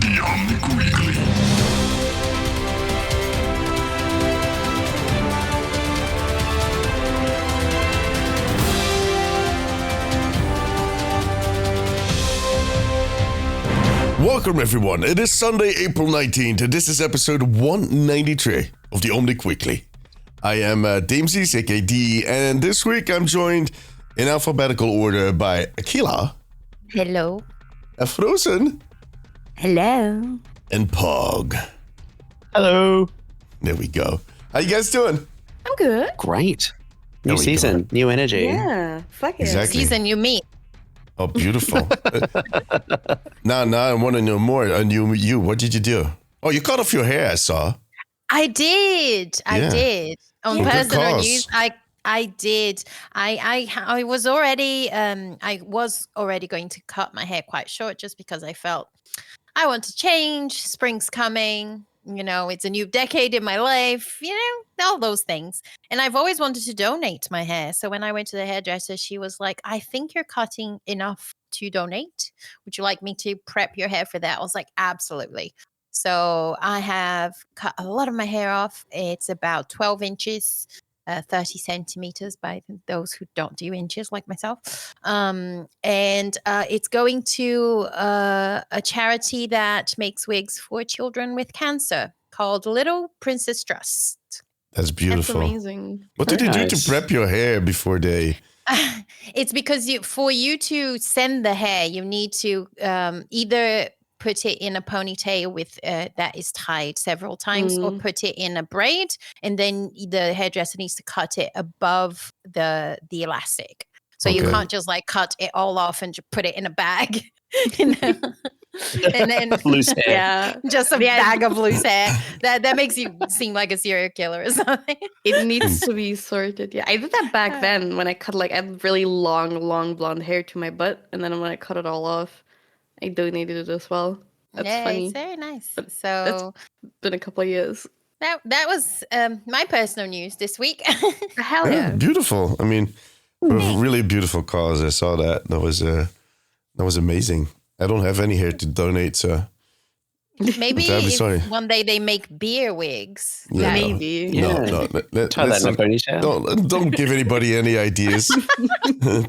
The Omnic Weekly. Welcome everyone, it is Sunday, April 19th, and this is episode 193 of the Omnic Weekly. I am Dameses, aka D, and this week I'm joined in alphabetical order by Akila. Hello. Frozen. Hello. And Pog. Hello. There we go. How you guys doing? I'm good. Great. New There we season, new energy. Yeah. Fuck it. Exactly. Season you meet. Oh, beautiful. now I want to know more. You, what did you do? Oh, you cut off your hair, I saw. I did. Yeah. On For good personal cause. news, I did. I was already going to cut my hair quite short just because I felt I want to change. Spring's coming. You know, it's a new decade in my life. You know, all those things. And I've always wanted to donate my hair. So when I went to the hairdresser, she was like, "I think you're cutting enough to donate. Would you like me to prep your hair for that?" I was like, "Absolutely." So I have cut a lot of my hair off. It's about 12 inches. 30 centimeters by those who don't do inches like myself. And it's going to a charity that makes wigs for children with cancer called Little Princess Trust. That's beautiful. That's amazing. What did you Very do to nice. prep your hair before they... It's because for you to send the hair, you need to either put it in a ponytail with that is tied several times, or put it in a braid, and then the hairdresser needs to cut it above the elastic. So you Okay. can't just like cut it all off and just put it in a bag, you know? And then Loose hair. Yeah, just a bag of loose hair. That makes you seem like a serial killer or something. it needs to be sorted. Yeah, I did that back then when I cut I had really long blonde hair to my butt, and then when I cut it all off, I donated it as well. That's Yeah, funny. it's very nice. But So Been a couple of years. that was my personal news this week. Hell Yeah, yeah. beautiful. I mean, a really beautiful cause. I saw that. That was amazing. I don't have any hair to donate, so... Maybe That'd be if sorry. one day they make beer wigs. Yeah, no. Maybe. Yeah. No. Tie that let's in a not- ponytail. don't give anybody any ideas.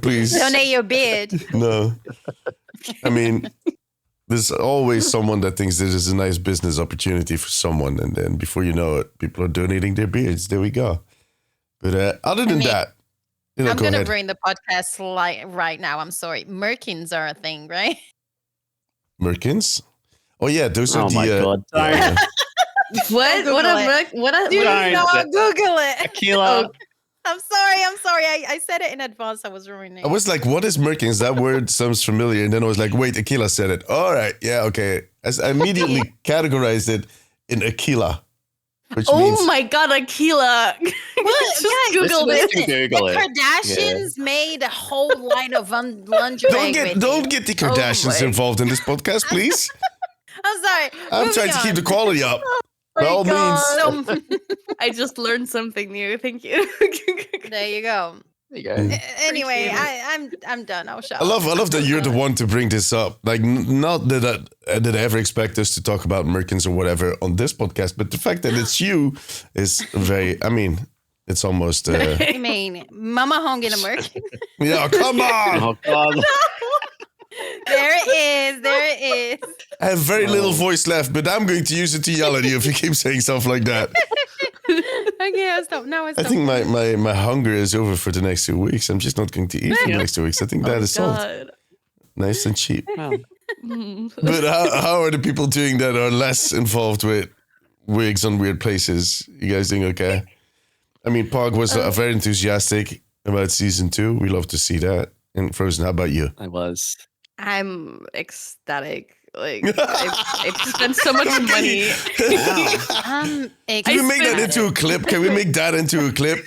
Please. Donate your beard. No. I mean, there's always someone that thinks this is a nice business opportunity for someone, and then before you know it, people are donating their beards. There we go. But other than mean, that, I'm go going to ahead. bring the podcast right now. I'm sorry. Merkins are a thing, right? Merkins? Oh yeah, those are Oh the. my God. yeah. What? Google What a it. merc? What a Do what Sorry. not Google it. Aquila. I'm sorry. I said it in advance. I was ruining I it. was like, what is Merkins? That word sounds familiar. And then I was like, wait, Aquila said it. All right. Yeah, okay. I immediately categorized it in Aquila, which means... Oh my god, Aquila! Just guys, Google Listen, it. Google The it. Kardashians made a whole line of lingerie. Don't get the Kardashians my- involved in this podcast, please. I'm sorry. I'm Moving trying to keep the quality up. By all means. So, I just learned something new. Thank you. there you go. There you go. Anyway, Appreciate I'm done. I'll shut I up. love that you're the one to bring this up. Like, not that I ever expect us to talk about Merkins or whatever on this podcast, but the fact that it's you is very, I mean, it's almost, I mean, Mama Hong in a Merkin. yeah, come on. Oh God. There it is. I have very little voice left, but I'm going to use it to yell at you if you keep saying stuff like that. Okay, I'll stop. Now it's I think my hunger is over for the next 2 weeks. I'm just not going to eat for the next 2 weeks. I think that is solved. God. Nice and cheap. Wow. But how are the people doing that are less involved with wigs on weird places? You guys doing okay? I mean, Pog was very enthusiastic about season 2. We love to see that. And Frozen, how about you? I was. I'm ecstatic. Like I've spent so much money. Can we make that into a clip? Can we make that into a clip?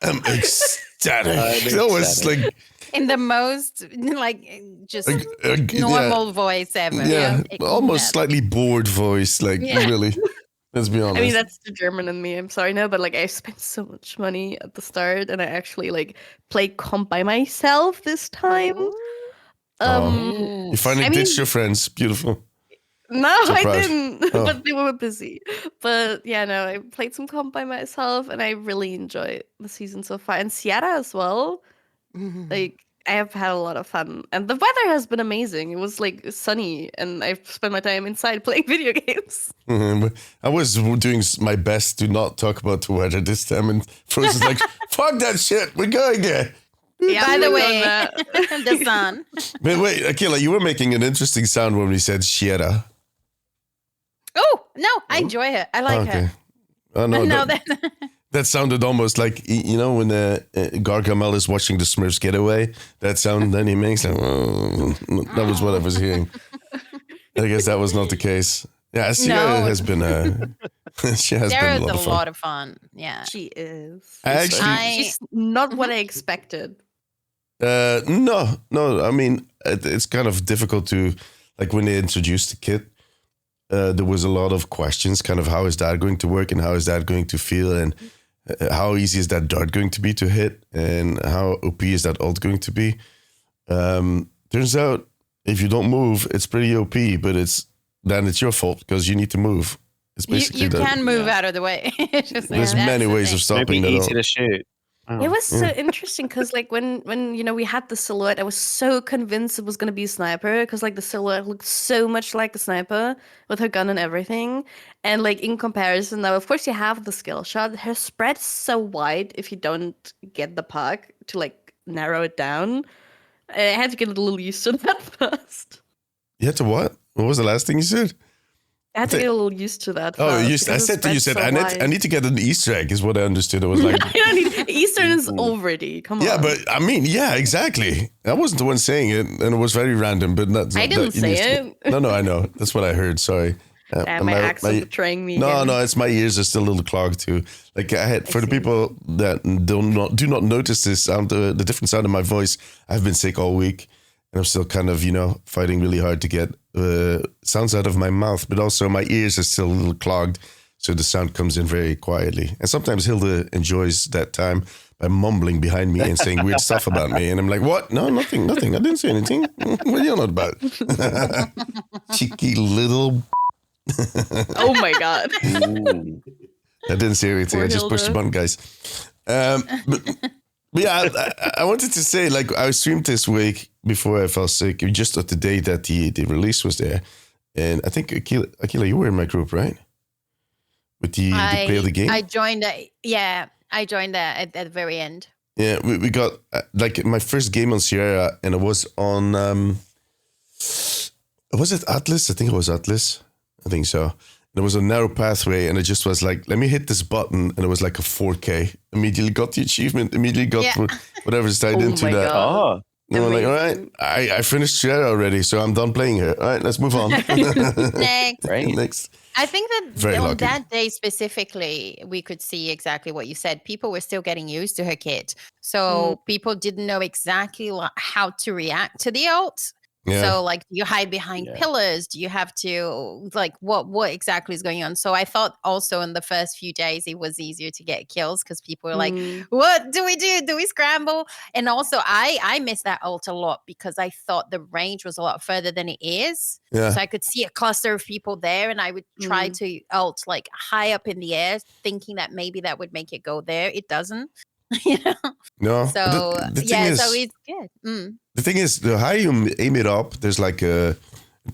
I'm ecstatic. That was like... in the most like just yeah. normal voice ever. Yeah, almost That. slightly bored voice. Like, Yeah. really. Let's be honest. I mean, that's the German in me. I'm sorry, no, but like I spent so much money at the start, and I actually like played comp by myself this time. You finally I mean- ditched your friends. Beautiful. No, I Surprise. didn't. Oh. But they were busy. But yeah, no, I played some comp by myself, and I really enjoy the season so far. And Sierra as well. Like I have had a lot of fun, and the weather has been amazing. It was like sunny, and I've spent my time inside playing video games. I was doing my best to not talk about the weather this time, and Frozen's like, "Fuck that shit, we're going there." Yeah, by the we've way, done that. the sun. Wait, Akila, you were making an interesting sound when we said Sierra. Oh no, I enjoy her. I like her. Oh no, No, that, that sounded almost like when Gargamel is watching the Smurfs get away. That sound then he makes like, that was what I was hearing. I guess that was not the case. Yeah, Sierra No. has been she has Sarah's been a a lot of fun. lot of fun. Yeah. She is. Actually, She's not what I expected. No. I mean, it's kind of difficult to, like, when they introduced the kit, there was a lot of questions, kind of how is that going to work and how is that going to feel and how easy is that dart going to be to hit and how OP is that ult going to be. Turns out if you don't move, it's pretty OP, but then it's your fault because you need to move. It's basically You that. can move out of the way. It's just like, There's that's many the ways thing. of stopping Maybe that easy ult. to shoot. Oh. It was so interesting because, like, when we had the silhouette, I was so convinced it was gonna be a sniper because, like, the silhouette looked so much like a sniper with her gun and everything. And, like, in comparison, now of course you have the skill shot. Her spread's so wide if you don't get the puck to like narrow it down. I had to get a little used to that first. You had to what? What was the last thing you said? I had to get a little used to that. Oh, first I because the said to you, spread's said, so I need to get an Easter egg, is what I understood. I was like, I don't need Eastern is already. Come on. yeah, but I mean, yeah, exactly. I wasn't the one saying it, and it was very random, but not. I didn't that- say it. it. No, I know. That's what I heard. Sorry. My accent betraying me. No, again. it's my ears are still a little clogged too. Like I had for the people that do not notice this sound, the different sound of my voice. I've been sick all week, and I'm still kind of fighting really hard to get sounds out of my mouth, but also my ears are still a little clogged, so the sound comes in very quietly. And sometimes Hilda enjoys that time by mumbling behind me and saying weird stuff about me, and I'm like, "What? No, nothing. I didn't say anything. What are you on about?" Cheeky little. Oh my god. Ooh. I didn't say anything. Poor I just pushed the Hilda. button, guys. But yeah, I wanted to say, like, I streamed this week before I fell sick, just at the day that the release was there. And I think, Akila, you were in my group, right? With the play of the game? I joined. I joined at the very end. Yeah, we got, like, my first game on Sierra, and it was on, was it Atlas? I think it was Atlas. I think so. And it was a narrow pathway, and it just was like, let me hit this button, and it was like a 4K. Immediately got the achievement, immediately got whatever's tied Oh into my that. God. Oh, And I'm like, all right, Amazing. I finished Sierra already, so I'm done playing her. All right, let's move on. Next. great. Next. I think that Very on lucky. that day specifically, we could see exactly what you said. People were still getting used to her kit. So people didn't know exactly how to react to the ult. Yeah. So, like, do you hide behind Yeah. pillars? Do you have to, like, what exactly is going on? So I thought also in the first few days it was easier to get kills because people were like, what do we do? Do we scramble? And also I missed that ult a lot because I thought the range was a lot further than it is. Yeah. So I could see a cluster of people there, and I would try to ult like high up in the air, thinking that maybe that would make it go there. It doesn't. You know? No. So the thing yeah, is, so it's good. the thing is, the higher you aim it up, there's like a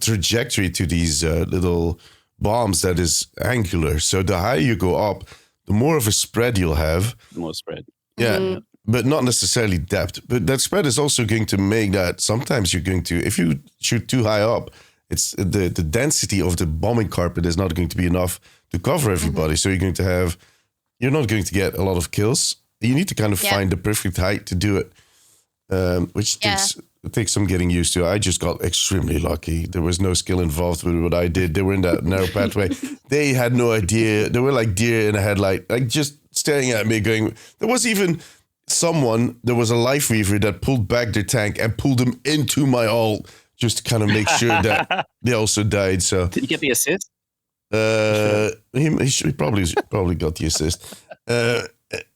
trajectory to these little bombs that is angular. So the higher you go up, the more of a spread you'll have. More spread. Yeah, but not necessarily depth. But that spread is also going to make that sometimes you're going to, if you shoot too high up, it's the density of the bombing carpet is not going to be enough to cover everybody. So you're not going to get a lot of kills. You need to kind of find the perfect height to do it, which takes some getting used to. I just got extremely lucky. There was no skill involved with what I did. They were in that narrow pathway. They had no idea. They were like deer in a headlight, like just staring at me going, there was even there was a life weaver that pulled back their tank and pulled them into my ult just to kind of make sure that they also died. So Did you get the assist? he probably got the assist.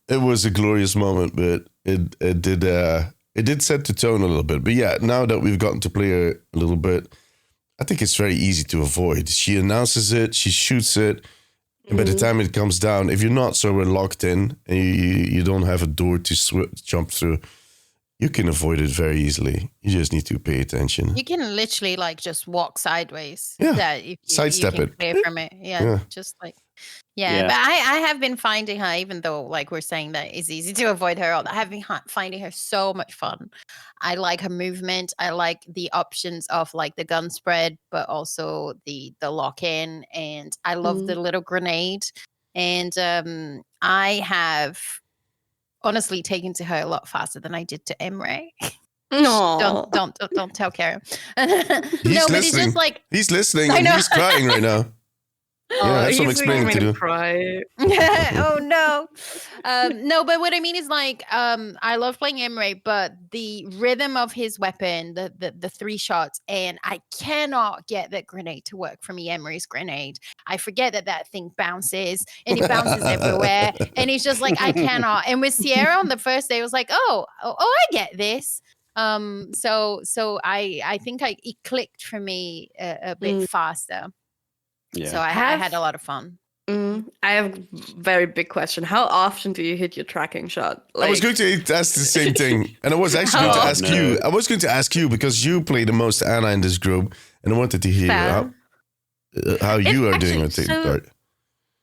It was a glorious moment, but it did set the tone a little bit. But yeah, now that we've gotten to play her a little bit, I think it's very easy to avoid. She announces it, she shoots it, and by the time it comes down, if you're not so locked in and you don't have a door to jump through, you can avoid it very easily. You just need to pay attention. You can literally like just walk sideways. Yeah. That you Sidestep can it. clear from it. Yeah, Yeah. just like but I have been finding her, even though like we're saying that it's easy to avoid her, I have been finding her so much fun. I like her movement. I like the options of like the gun spread, but also the lock in, and I love the little grenade. And I have honestly taken to her a lot faster than I did to Emre. No. Don't tell Karen. He's But listening. it's just like He's listening I and know. he's crying right now. Yeah, I have some he's explaining to making me do. cry. oh no. No, but what I mean is like I love playing Emre, but the rhythm of his weapon, the 3 shots, and I cannot get that grenade to work for me. Emre's grenade, I forget that thing bounces and it bounces everywhere, and it's just like I cannot. And with Sierra on the first day, it was like oh I get this. So I think it clicked for me a bit faster. Yeah. So I had a lot of fun. I have a very big question. How often do you hit your tracking shot? I was going to ask the same thing, and I was actually going to ask you. I was going to ask you because you play the most Anna in this group, and I wanted to hear how you are doing with it.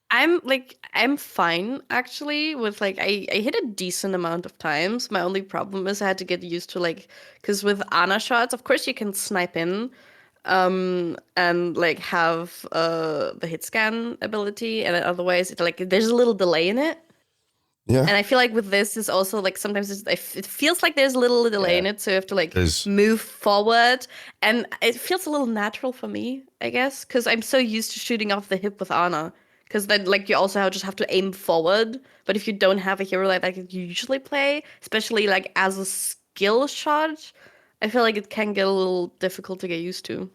I'm fine actually with like I hit a decent amount of times. My only problem is I had to get used to like, because with Ana shots, of course you can snipe in, and like have the hit scan ability, and then otherwise there's a little delay in it. Yeah. And I feel like with this is also like sometimes it feels like there's a little delay in it, so you have to like move forward, and it feels a little natural for me, I guess, because I'm so used to shooting off the hip with Ana. Because then, like, you also just have to aim forward. But if you don't have a hero like that you usually play, especially like as a skill shot, I feel like it can get a little difficult to get used to.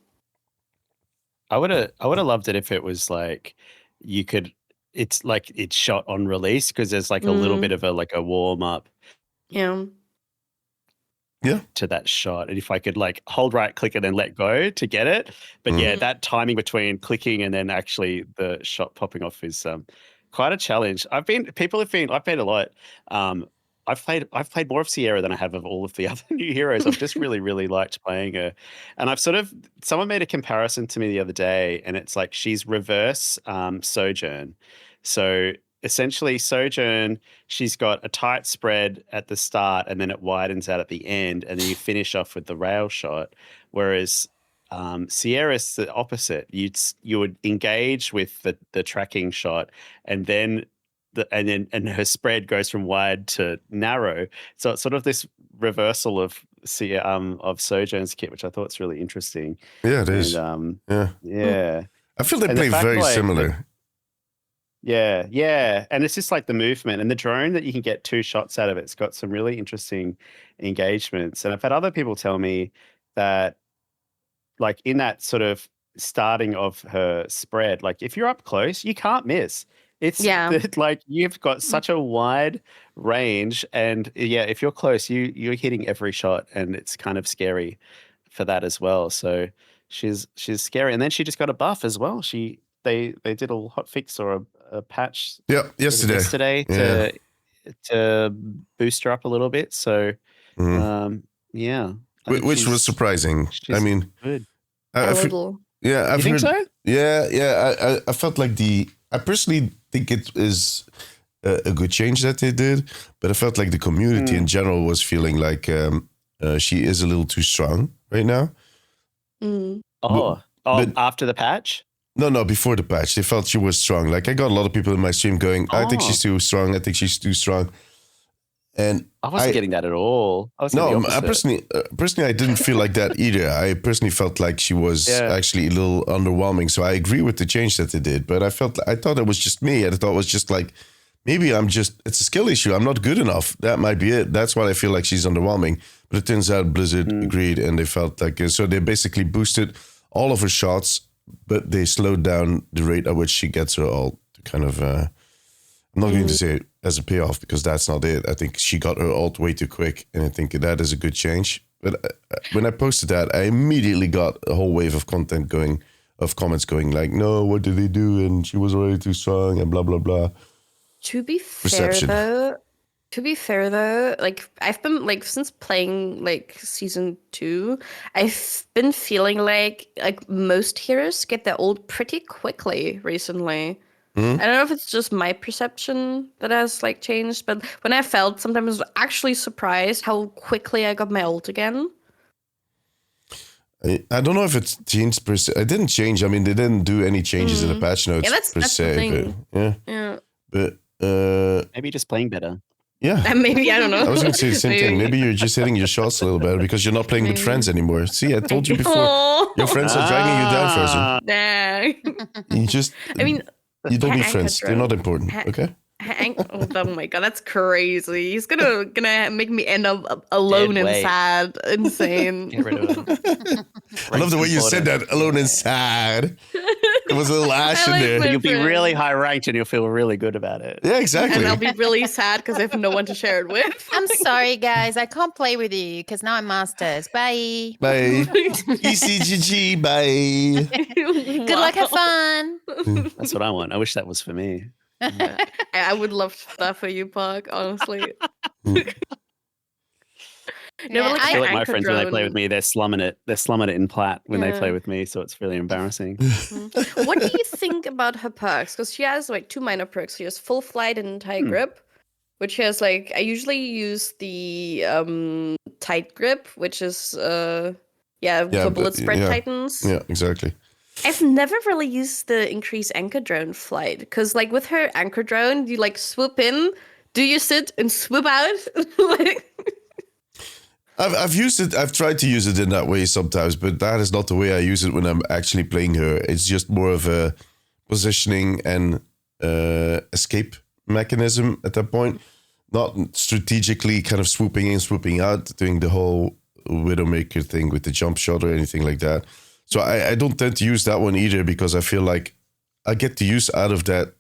I would have loved it if it was like you could. It's like it's shot on release, because there's like a little bit of a warm up. Yeah. To that shot, and if I could like hold right click and then let go to get it, but that timing between clicking and then actually the shot popping off is quite a challenge. I've played a lot. I've played more of Sierra than I have of all of the other new heroes. I've just really liked playing her, and someone made a comparison to me the other day, and it's like she's reverse Sojourn. So essentially, Sojourn, she's got a tight spread at the start and then it widens out at the end, and then you finish off with the rail shot. Whereas Sierra's the opposite. You would engage with the tracking shot, and then her spread goes from wide to narrow. So it's sort of this reversal of Sojourn's kit, which I thought is really interesting. Yeah, it is. And, yeah. I feel they play very similar. Yeah. And it's just like the movement and the drone that you can get 2 shots out of it. It's got some really interesting engagements. And I've had other people tell me that like in that sort of starting of her spread, like if you're up close, you can't miss. It's like you've got such a wide range, and if you're close, you're hitting every shot, and it's kind of scary for that as well. So she's scary. And then she just got a buff as well. They did a hot fix or a patch yesterday to boost her up a little bit. So which was surprising. I mean, good. I've think so? Yeah. I felt like I personally think it is a good change that they did, but I felt like the community in general was feeling like she is a little too strong right now. After the patch? No, before the patch. They felt she was strong. Like I got a lot of people in my stream going, I think she's too strong. I think she's too strong. And I wasn't getting that at all. I personally, I didn't feel like that either. I personally felt like she was actually a little underwhelming. So I agree with the change that they did. But I thought it was just me. I thought it was just like, maybe it's a skill issue. I'm not good enough. That might be it. That's why I feel like she's underwhelming. But it turns out Blizzard agreed, and they felt like, so they basically boosted all of her shots, but they slowed down the rate at which she gets her ult to kind of, I'm not going to say as a payoff because that's not it. I think she got her ult way too quick, and I think that is a good change. But when I posted that, I immediately got a whole wave of comments going like, no, what did they do? And she was already too strong and blah, blah, blah. To be fair though, like I've been like since playing like season 2, I've been feeling like most heroes get their ult pretty quickly recently. I don't know if it's just my perception that has like changed, but when I felt sometimes I was actually surprised how quickly I got my ult again. I don't know if it's changed per se. It didn't change. I mean, they didn't do any changes in the patch notes that's per the se. thing. But, Yeah. But Maybe just playing better. yeah. Maybe, I don't know. I was going to say the same thing. Maybe you're just hitting your shots a little better because you're not playing with friends anymore. See, I told you before. Aw. Your friends are dragging you down, Frozen. Nah. You just, I mean, you don't need Anchor friends. They're drone. not important. Okay. Oh my god, that's crazy. He's gonna make me end up alone Dead and weight. sad. Insane. Get rid of it. I love the way you said that. Alone and sad. There was a little ash I in like there. my- You'll be really high ranked and you'll feel really good about it. Yeah, exactly. And I'll be really sad because I have no one to share it with. I'm sorry, guys. I can't play with you because now I'm masters. Bye. Bye. ECGG. Bye. Good luck. Have fun. That's what I want. I wish that was for me. I would love that for you, Park, honestly. Yeah, I feel like my Anchor friends when they play drone. with me, they're slumming it. They're slumming it in plat when they Yeah. play with me, so it's really embarrassing. What do you think about her perks? Because she has like 2 minor perks. She has full flight and tight grip, which has like I usually use the tight grip, which is for but- bullet spread yeah. titans. Yeah, exactly. I've never really used the increased anchor drone flight because, like, with her anchor drone, you like swoop in, do your sit, and swoop out. Like, I've used it. I've tried to use it in that way sometimes, but that is not the way I use it when I'm actually playing her. It's just more of a positioning and escape mechanism at that point, not strategically kind of swooping in, swooping out, doing the whole Widowmaker thing with the jump shot or anything like that. So I don't tend to use that one either because I feel like I get the use out of that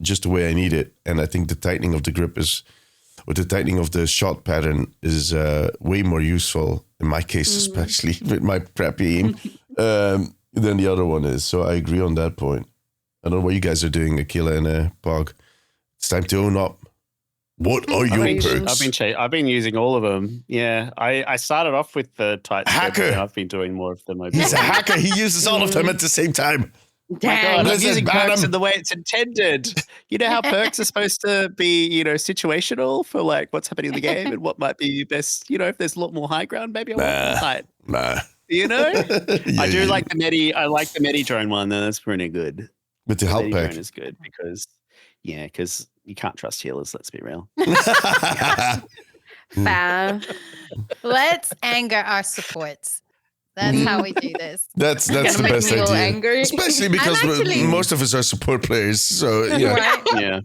just the way I need it. And I think the tightening of the grip or the tightening of the shot pattern is way more useful, in my case especially, with my crappy aim, than the other one is. So I agree on that point. I don't know what you guys are doing, Akila and Pog. It's time to own up. What are your perks? I've been using all of them. Yeah, I started off with the tight spread, Hacker. and I've been doing more of them. He's a hacker. He uses all of them at the same time. dang. I'm Blizzard, using ban perks 'em. in the way it's intended. You know how perks are supposed to be, situational for like what's happening in the game and what might be best. If there's a lot more high ground, maybe I want tight. Nah. I do like the Medi. I like the Medi drone one. That's pretty good. With the The help Medi pack. drone is good because you can't trust healers. Let's be real. Fair. Let's anger our supports. That's how we do this. That's Gonna the make best me a little idea. angry. Especially because actually- most of us are support players. So yeah. Right? Yeah.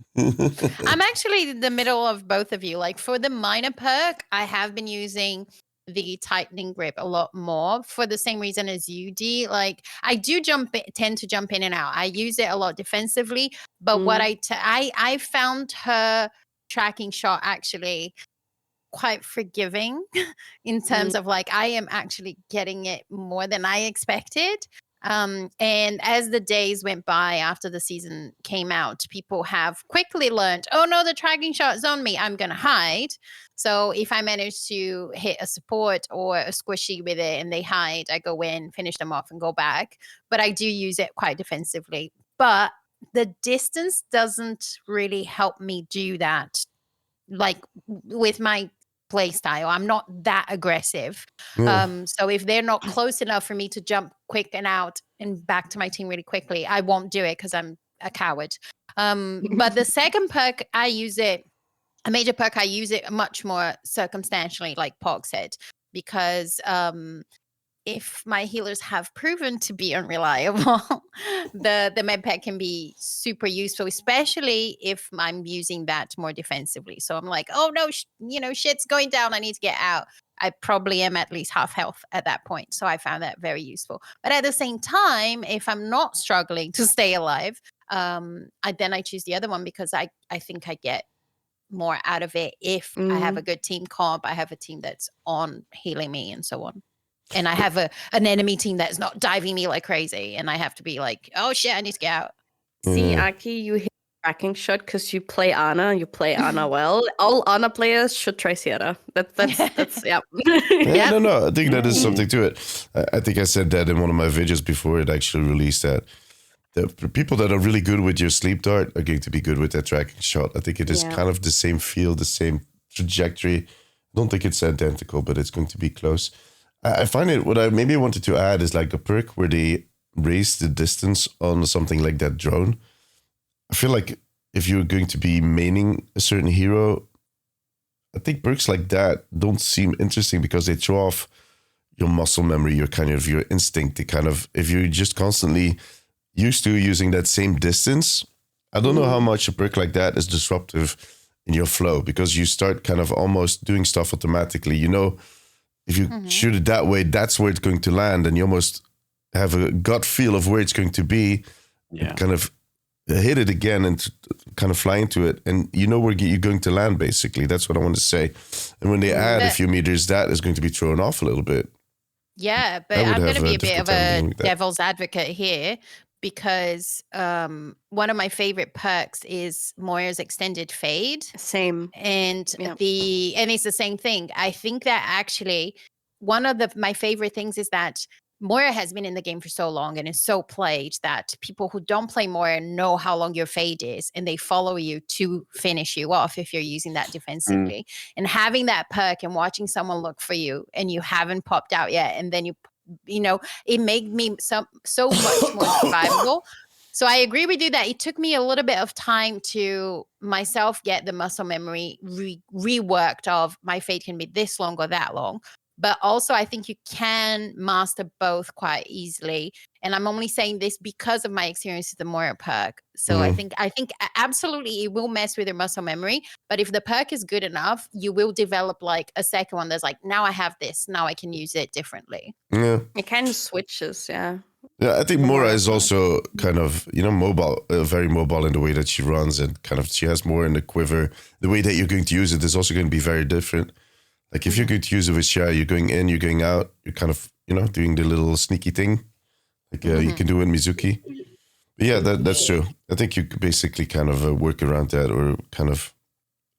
I'm actually in the middle of both of you. Like for the minor perk, I have been using the tightening grip a lot more for the same reason as you, D. Like I do tend to jump in and out. I use it a lot defensively, but what I found her tracking shot actually quite forgiving in terms of like I am actually getting it more than I expected. And as the days went by after the season came out, people have quickly learned, oh no, the tracking shot's on me, I'm gonna hide. So if I manage to hit a support or a squishy with it and they hide, I go in, finish them off and go back. But I do use it quite defensively. But the distance doesn't really help me do that. Like with my play style, I'm not that aggressive. Yeah. So if they're not close enough for me to jump quick and out and back to my team really quickly, I won't do it because I'm a coward. But the second perk, I use it, a major perk, I use it much more circumstantially, like Pog said, because if my healers have proven to be unreliable, the med pack can be super useful, especially if I'm using that more defensively. So I'm like, oh no, shit's going down. I need to get out. I probably am at least half health at that point. So I found that very useful. But at the same time, if I'm not struggling to stay alive, I choose the other one because I think I get more out of it if I have a Mm. good team comp, I have a team that's on healing me and so on. And I have an enemy team that's not diving me like crazy. And I have to be like, oh shit, I need to get out. See, Yeah. Aki, you hit tracking shot because you play Ana. You play Ana well. All Ana players should try Sierra. That's yeah. Yeah, no. I think that is Mm. something to it. I think I said that in one of my videos before it actually released, that the people that are really good with your sleep dart are going to be good with that tracking shot. I think it is Yeah. kind of the same feel, the same trajectory. I don't think it's identical, but it's going to be close. I find it, what I maybe wanted to add is like a perk where they raise the distance on something like that drone. I feel like if you're going to be maining a certain hero, I think perks like that don't seem interesting because they throw off your muscle memory, your instinct. They kind of, if you're just constantly used to using that same distance, I don't know how much a perk like that is disruptive in your flow, because you start kind of almost doing stuff automatically. You know, if you shoot it that way, that's where it's going to land, and you almost have a gut feel of where it's going to be. Yeah. Kind of hit it again and kind of fly into it, and you know where you're going to land. Basically, that's what I want to say. And when they add a few meters, that is going to be thrown off a little bit. Yeah, but I would I'm going have to a be a bit difficult of time a dealing with that. devil's advocate here, because one of my favorite perks is Moira's extended fade. Same. And Yeah. it's the same thing. I think that actually one of my favorite things is that Moira has been in the game for so long and is so played that people who don't play Moira know how long your fade is, and they follow you to finish you off if you're using that defensively. And having that perk and watching someone look for you and you haven't popped out yet, and then you know, it made me so much more survivable. So I agree with you that it took me a little bit of time to myself get the muscle memory reworked of my fade can be this long or that long. But also I think you can master both quite easily. And I'm only saying this because of my experience with the Moira perk. So I think absolutely it will mess with your muscle memory. But if the perk is good enough, you will develop like a second one that's like, now I have this, now I can use it differently. Yeah. It kind of switches, yeah. Yeah, I think The Moira Moira is part. also kind of, mobile, very mobile in the way that she runs, and kind of she has more in the quiver. The way that you're going to use it is also going to be very different. Like if you're going to use it with Shia, you're going in, you're going out, you're kind of, doing the little sneaky thing, like you can do in Mizuki. But yeah, that's true. I think you could basically kind of work around that, or kind of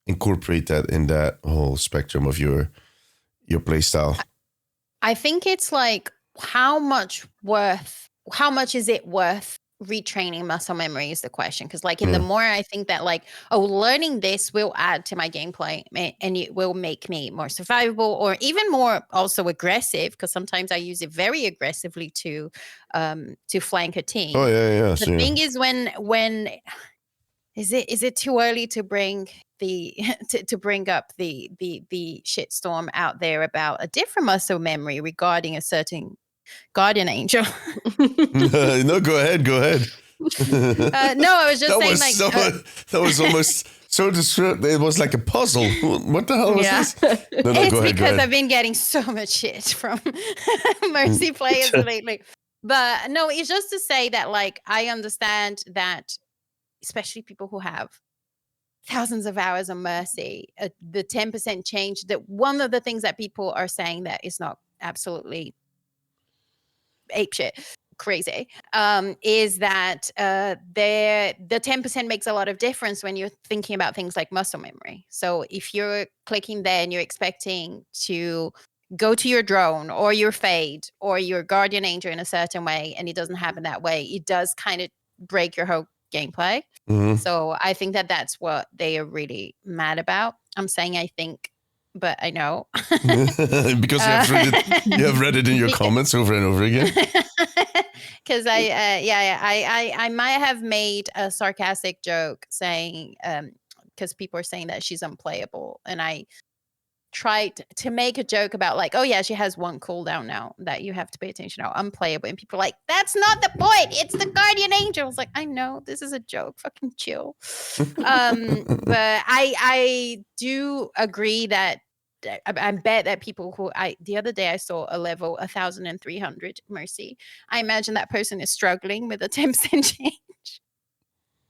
incorporate that in that whole spectrum of your play style. I think it's like how much is it worth retraining muscle memory is the question. Because like in the more I think that like, learning this will add to my gameplay and it will make me more survivable, or even more also aggressive, because sometimes I use it very aggressively to flank a team. Oh yeah. The thing is when is it too early to bring the to bring up the shitstorm out there about a different muscle memory regarding a certain guardian angel? No, go ahead. No, I was just saying that was almost so disrupt. It was like a puzzle. What the hell was this? No, it's go ahead, because I've been getting so much shit from Mercy players lately. But no, it's just to say that like I understand that, especially people who have thousands of hours on Mercy, the 10% change, that one of the things that people are saying that is not absolutely apeshit crazy is that the 10% makes a lot of difference when you're thinking about things like muscle memory. So if you're clicking there and you're expecting to go to your drone or your fade or your guardian angel in a certain way, and it doesn't happen that way, it does kind of break your whole gameplay. So I think that that's what they are really mad about. I'm saying I think, but I know. Because you have read it in your comments over and over again. Because I might have made a sarcastic joke saying, because people are saying that she's unplayable, and I tried to make a joke about like, oh yeah, she has one cooldown now that you have to pay attention to, unplayable, and people are like, that's not the point, it's the guardian angel. I was like, I know this is a joke, fucking chill. But I do agree that I bet that people who the other day I saw a level 1,300 Mercy. I imagine that person is struggling with a 10% change.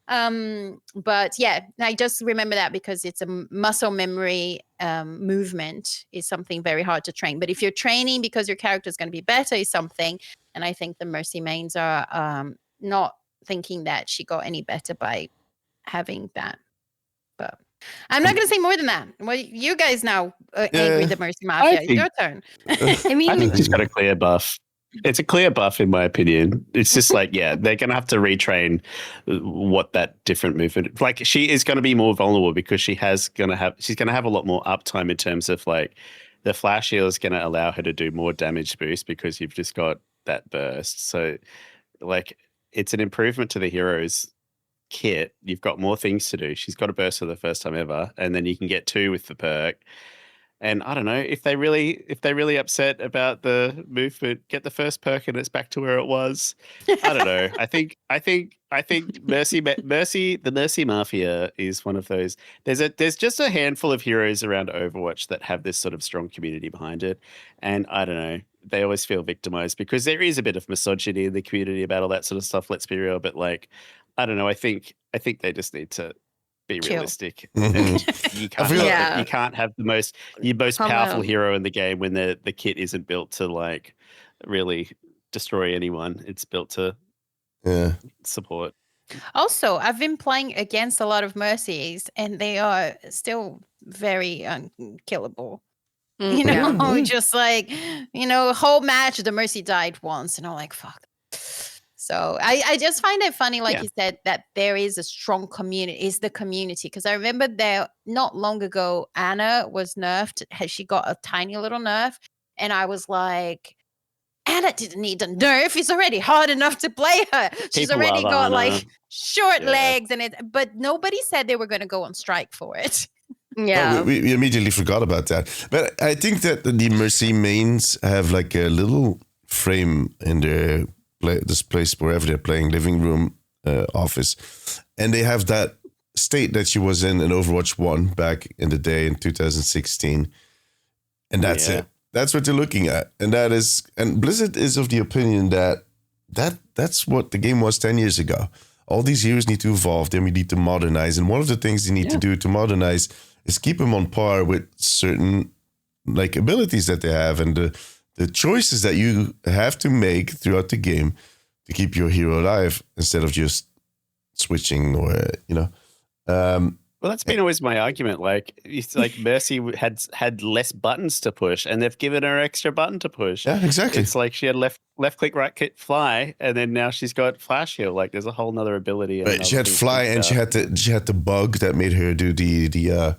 But yeah, I just remember that because it's a muscle memory. Movement is something very hard to train. But if you're training because your character is going to be better, is something. And I think the Mercy mains are not thinking that she got any better by having that. But I'm not going to say more than that. Well, you guys now angry the Mercy Mafia. It's your turn. I mean, I think she's got a clear buff. It's a clear buff, in my opinion. It's just like, yeah, they're going to have to retrain what that different movement. Like, she is going to be more vulnerable because she's going to have a lot more uptime in terms of like the flash heal is going to allow her to do more damage boost because you've just got that burst. So, like, it's an improvement to the hero's kit. You've got more things to do. She's got a burst for the first time ever, and then you can get 2 with the perk. And I don't know if they're really upset about the movement, get the first perk and it's back to where it was. I don't know. I think the Mercy Mafia is one of those. There's just a handful of heroes around Overwatch that have this sort of strong community behind it, and I don't know. They always feel victimized because there is a bit of misogyny in the community about all that sort of stuff. Let's be real, but like, I don't know. I think they just need to be realistic. You can't have the most powerful hero in the game when the kit isn't built to like really destroy anyone. It's built to support. Also, I've been playing against a lot of Mercies, and they are still very unkillable. You know, just like, whole match, the Mercy died once, and I'm like, fuck. So I just find it funny, like you said, that there is a strong community, is the community. Because I remember there not long ago, Anna was nerfed. She got a tiny little nerf. And I was like, Anna didn't need a nerf. It's already hard enough to play her. She's already got Anna. Like short legs but nobody said they were going to go on strike for it. Yeah. No, we immediately forgot about that. But I think that the Mercy mains have like a little frame in their this place wherever they're playing, living room, office, and they have that state that she was in Overwatch 1 back in the day in 2016, and that's it. That's what they're looking at, and Blizzard is of the opinion that's what the game was 10 years ago. All these heroes need to evolve, then we need to modernize, and one of the things they need to do to modernize is keep them on par with certain like abilities that they have, and the choices that you have to make throughout the game to keep your hero alive instead of just switching or, well, that's been always my argument. Like, it's like Mercy had less buttons to push, and they've given her extra button to push. Yeah, exactly. It's like she had left click, right click, fly, and then now she's got flash heal. Like, there's a whole nother ability. Right, she had fly, and she had the bug that made her do the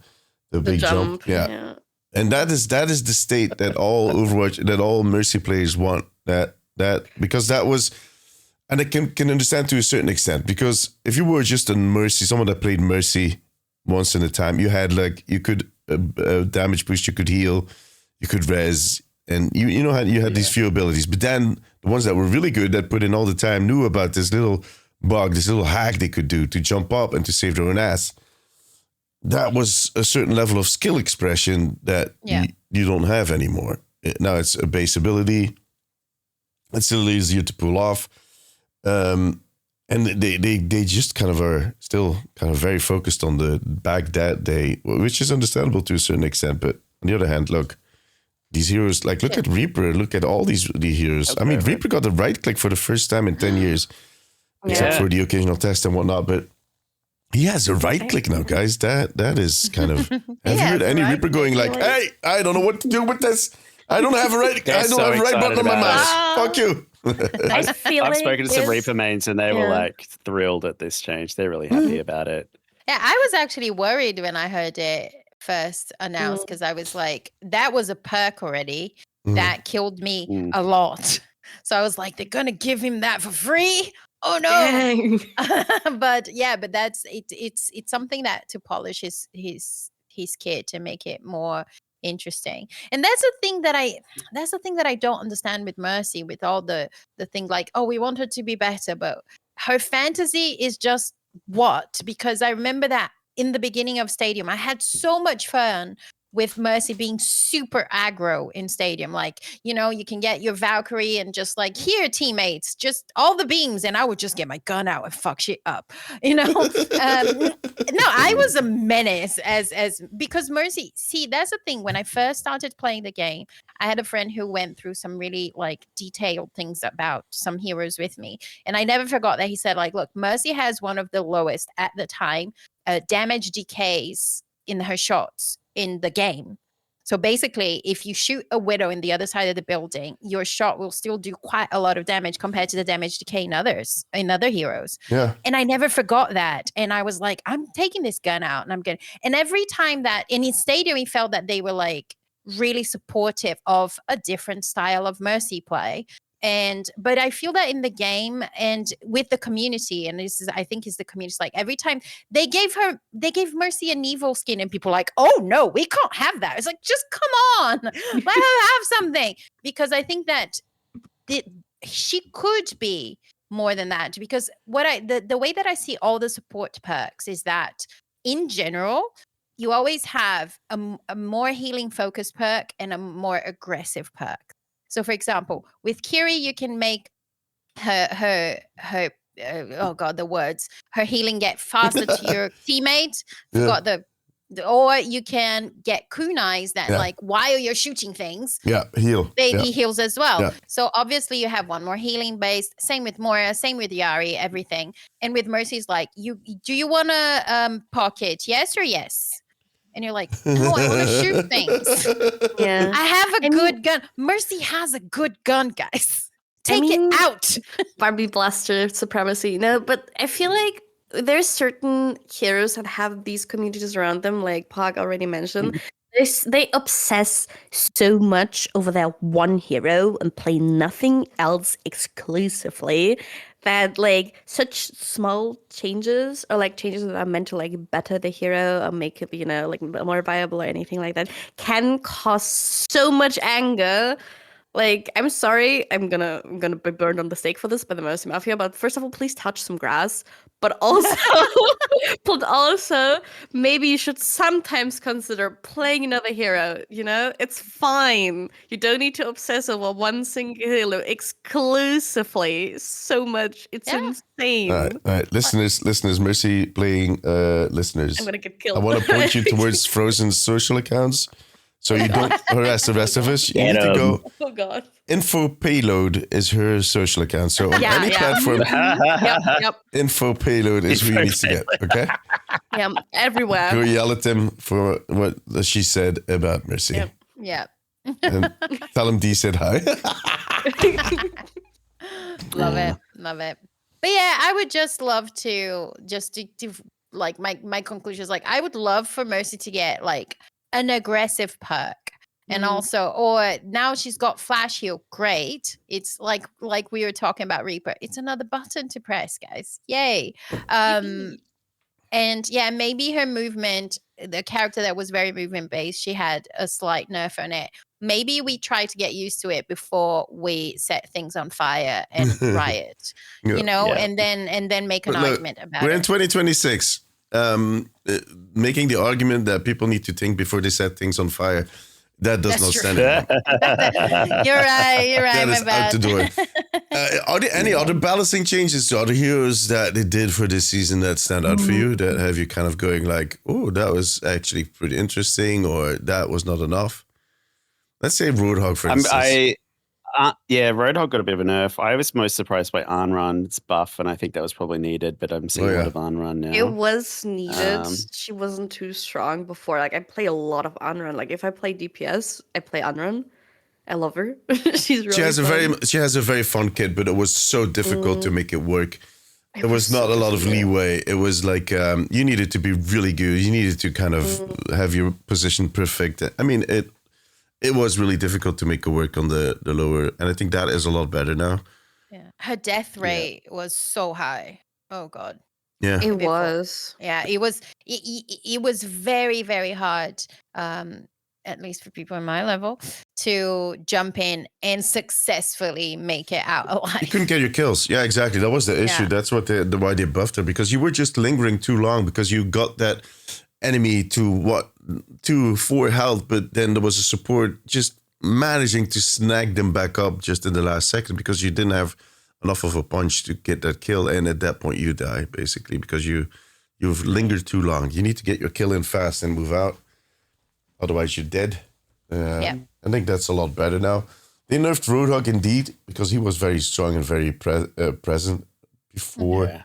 big jump. Yeah. And that is the state that all Overwatch, that all Mercy players want. That because that was, and I can understand to a certain extent, because if you were just a Mercy, someone that played Mercy once in a time, you had like, you could damage boost, you could heal, you could res, and you had these few abilities. But then the ones that were really good, that put in all the time, knew about this little bug, this little hack they could do to jump up and to save their own ass. That was a certain level of skill expression that you don't have anymore. Now it's a base ability. It's still easier to pull off. And they just kind of are still kind of very focused on the back that day, which is understandable to a certain extent. But on the other hand, look, these heroes, like look at Reaper, look at all these heroes. Okay. I mean, Reaper got the right click for the first time in 10 years, except for the occasional test and whatnot. But he has a right click now, guys. That is kind of. Have you heard any Reaper going like, "Hey, I don't know what to do with this. I don't have a right. I don't have a right button on my mouse. Fuck you." I've spoken to some Reaper mains, and they were like thrilled at this change. They're really happy about it. Yeah, I was actually worried when I heard it first announced, because I was like, that was a perk already that killed me a lot. So I was like, they're gonna give him that for free. Oh no! but that's it. It's something that to polish his kit to make it more interesting. And that's the thing that I don't understand with Mercy, with all the thing like, oh, we want her to be better, but her fantasy is just what? Because I remember that in the beginning of Stadium, I had so much fun with Mercy being super aggro in Stadium. Like, you know, you can get your Valkyrie and just like, here, teammates, just all the beams. And I would just get my gun out and fuck shit up, you know? No, I was a menace because Mercy, see, that's the thing. When I first started playing the game, I had a friend who went through some really like detailed things about some heroes with me. And I never forgot that he said, like, look, Mercy has one of the lowest at the time damage decays in her shots in the game. So basically, if you shoot a Widow in the other side of the building, your shot will still do quite a lot of damage compared to the damage decay in other heroes. Yeah. And I never forgot that. And I was like, I'm taking this gun out and I'm going to. And every time that in his Stadium, he felt that they were like really supportive of a different style of Mercy play. But I feel that in the game and with the community, and this is, I think, is the community, like every time they gave Mercy an evil skin, and people like, oh no, we can't have that. It's like, just come on, let her have something, because I think that she could be more than that. Because the way that I see all the support perks is that in general, you always have a more healing focused perk and a more aggressive perk. So, for example, with Kiri, you can make her oh god, the words, her healing get faster to your teammate. Forgot or you can get kunais that like while you're shooting things, heal. He heals as well. Yeah. So obviously you have one more healing based. Same with Moira, same with Yari, everything. And with Mercy's like, do you want to pocket? Yes or yes? And you're like, no, I want to shoot things. Yeah. I have a good gun. Mercy has a good gun, guys. Take it out. Barbie Blaster supremacy. No, but I feel like there's certain heroes that have these communities around them, like Pog already mentioned. They obsess so much over their one hero and play nothing else exclusively, that like such small changes, or like changes that are meant to like better the hero or make it, you know, like more viable or anything like that, can cause so much anger. Like, I'm sorry, I'm gonna be burned on the stake for this by the Mercy Mafia, but first of all, please touch some grass. But also, maybe you should sometimes consider playing another hero. You know, it's fine. You don't need to obsess over one single hero exclusively so much. It's insane. All right, listeners, Mercy playing listeners. I'm gonna get killed. I want to point you towards Frozen's social accounts, so you don't harass the rest of us. You need to go. Oh God. Info Payload is her social account. So on any platform, Yep. Info Payload is who you need to get. Okay. Yeah, everywhere. Go yell at them for what she said about Mercy. Yeah. And tell them D said hi. Love it. But yeah, I would just love to like my conclusion is like, I would love for Mercy to get like an aggressive perk. And also, or now she's got Flash Heal. Great. It's like we were talking about Reaper. It's another button to press, guys. Yay. And yeah, maybe her movement, the character that was very movement based, she had a slight nerf on it. Maybe we try to get used to it before we set things on fire and riot, you know, and then make an argument about it. We're in 2026. Making the argument that people need to think before they set things on fire. That does not stand anymore. You're right. That my is bad. out the door. Are there any other balancing changes to other heroes that they did for this season that stand out for you? That have you kind of going like, oh, that was actually pretty interesting, or that was not enough? Let's say Roadhog, for instance. Roadhog got a bit of a nerf. I was most surprised by Anran's buff, and I think that was probably needed, but I'm seeing a lot of Anran now. It was needed. She wasn't too strong before. Like, I play a lot of Anran. Like, if I play DPS, I play Anran. I love her. She's really she has a very fun kit, but it was so difficult to make it work. There was not a lot of leeway. It was like you needed to be really good. You needed to kind of have your position perfect. I mean, it was really difficult to make it work on the lower, and I think that is a lot better now. Yeah, her death rate was so high. Oh God. Yeah, it was. Yeah, it was. It was very, very hard. At least for people in my level, to jump in and successfully make it out alive. You couldn't get your kills. Yeah, exactly. That was the issue. That's what why they buffed her, because you were just lingering too long, because you got that enemy to 4 health, but then there was a support just managing to snag them back up just in the last second because you didn't have enough of a punch to get that kill, and at that point you die basically because you've lingered too long. You need to get your kill in fast and move out, otherwise you're dead. I think that's a lot better now. They nerfed Roadhog indeed because he was very strong and very present before. Yeah.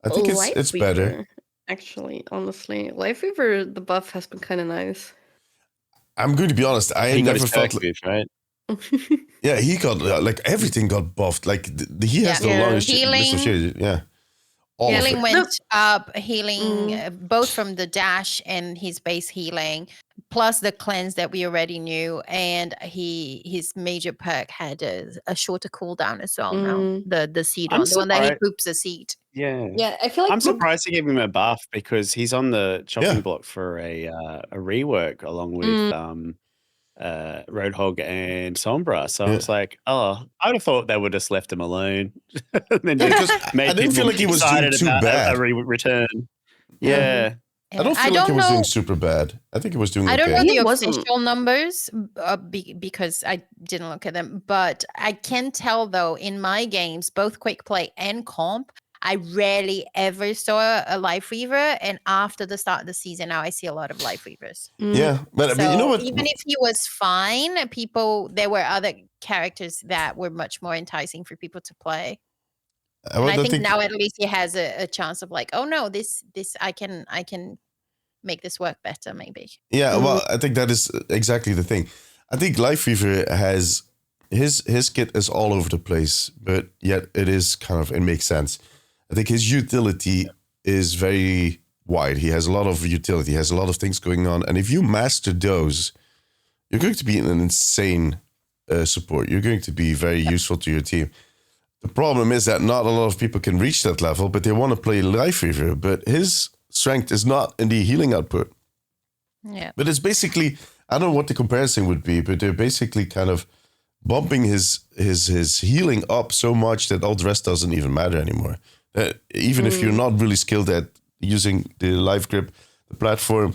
I think it's better. Actually, honestly, Lifeweaver, the buff has been kind of nice. I'm going to be honest. I He got never his felt perk boost, right? yeah, he got like everything got buffed. Like he has the Yeah. longest Healing. list of shit. Yeah, all of Healing it. went up, healing both from the dash and his base healing, plus the cleanse that we already knew, and his major perk had a shorter cooldown as well. Now the seed I'm one, the one that he surprised- poops a seed. Yeah. Yeah, I feel like I'm surprised to give him a buff because he's on the chopping block for a rework along with Roadhog and Sombra. So I was like, oh, I would have thought they would have just left him alone. And then Because made I didn't feel people like he was doing excited too about bad. a return. Yeah. I don't feel like he was doing super bad. I think he was doing I okay. don't know He the wasn't. official numbers because I didn't look at them, but I can tell though in my games, both quick play and comp, I rarely ever saw a life weaver, and after the start of the season, now I see a lot of life weavers. Yeah, but So you know what? even if he was fine, there were other characters that were much more enticing for people to play. And I think now at least he has a chance of like, oh no, this I can make this work better, maybe. Yeah, well, I think that is exactly the thing. I think Life Weaver has his kit is all over the place, but yet it makes sense. I think his utility is very wide. He has a lot of utility, he has a lot of things going on, and if you master those, you're going to be an insane support. You're going to be very useful to your team. The problem is that not a lot of people can reach that level, but they want to play Life Weaver, but his strength is not in the healing output. Yeah. But it's basically, I don't know what the comparison would be, but they're basically kind of bumping his healing up so much that all the rest doesn't even matter anymore. Even if you're not really skilled at using the life grip, the platform,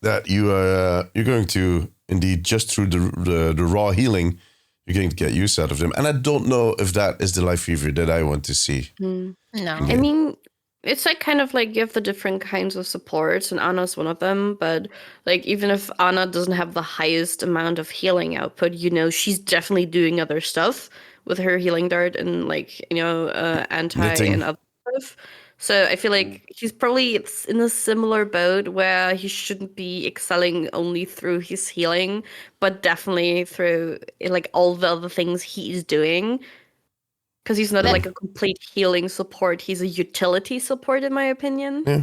that you're going to indeed just through the raw healing, you're going to get use out of them. And I don't know if that is the Life Weaver that I want to see. No. I mean, it's like kind of like you have the different kinds of supports, and Anna's one of them. But like, even if Anna doesn't have the highest amount of healing output, she's definitely doing other stuff with her healing dart and anti Knitting. and other stuff. So I feel like he's probably in a similar boat where he shouldn't be excelling only through his healing, but definitely through like all the other things he's doing. Because he's not like a complete healing support. He's a utility support, in my opinion. Yeah.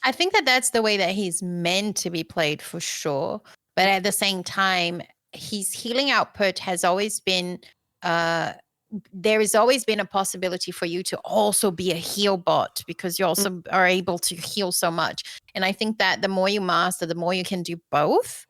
I think that that's the way that he's meant to be played for sure. But at the same time, his healing output has always been, there has always been a possibility for you to also be a heal bot because you also are able to heal so much. And I think that the more you master, the more you can do both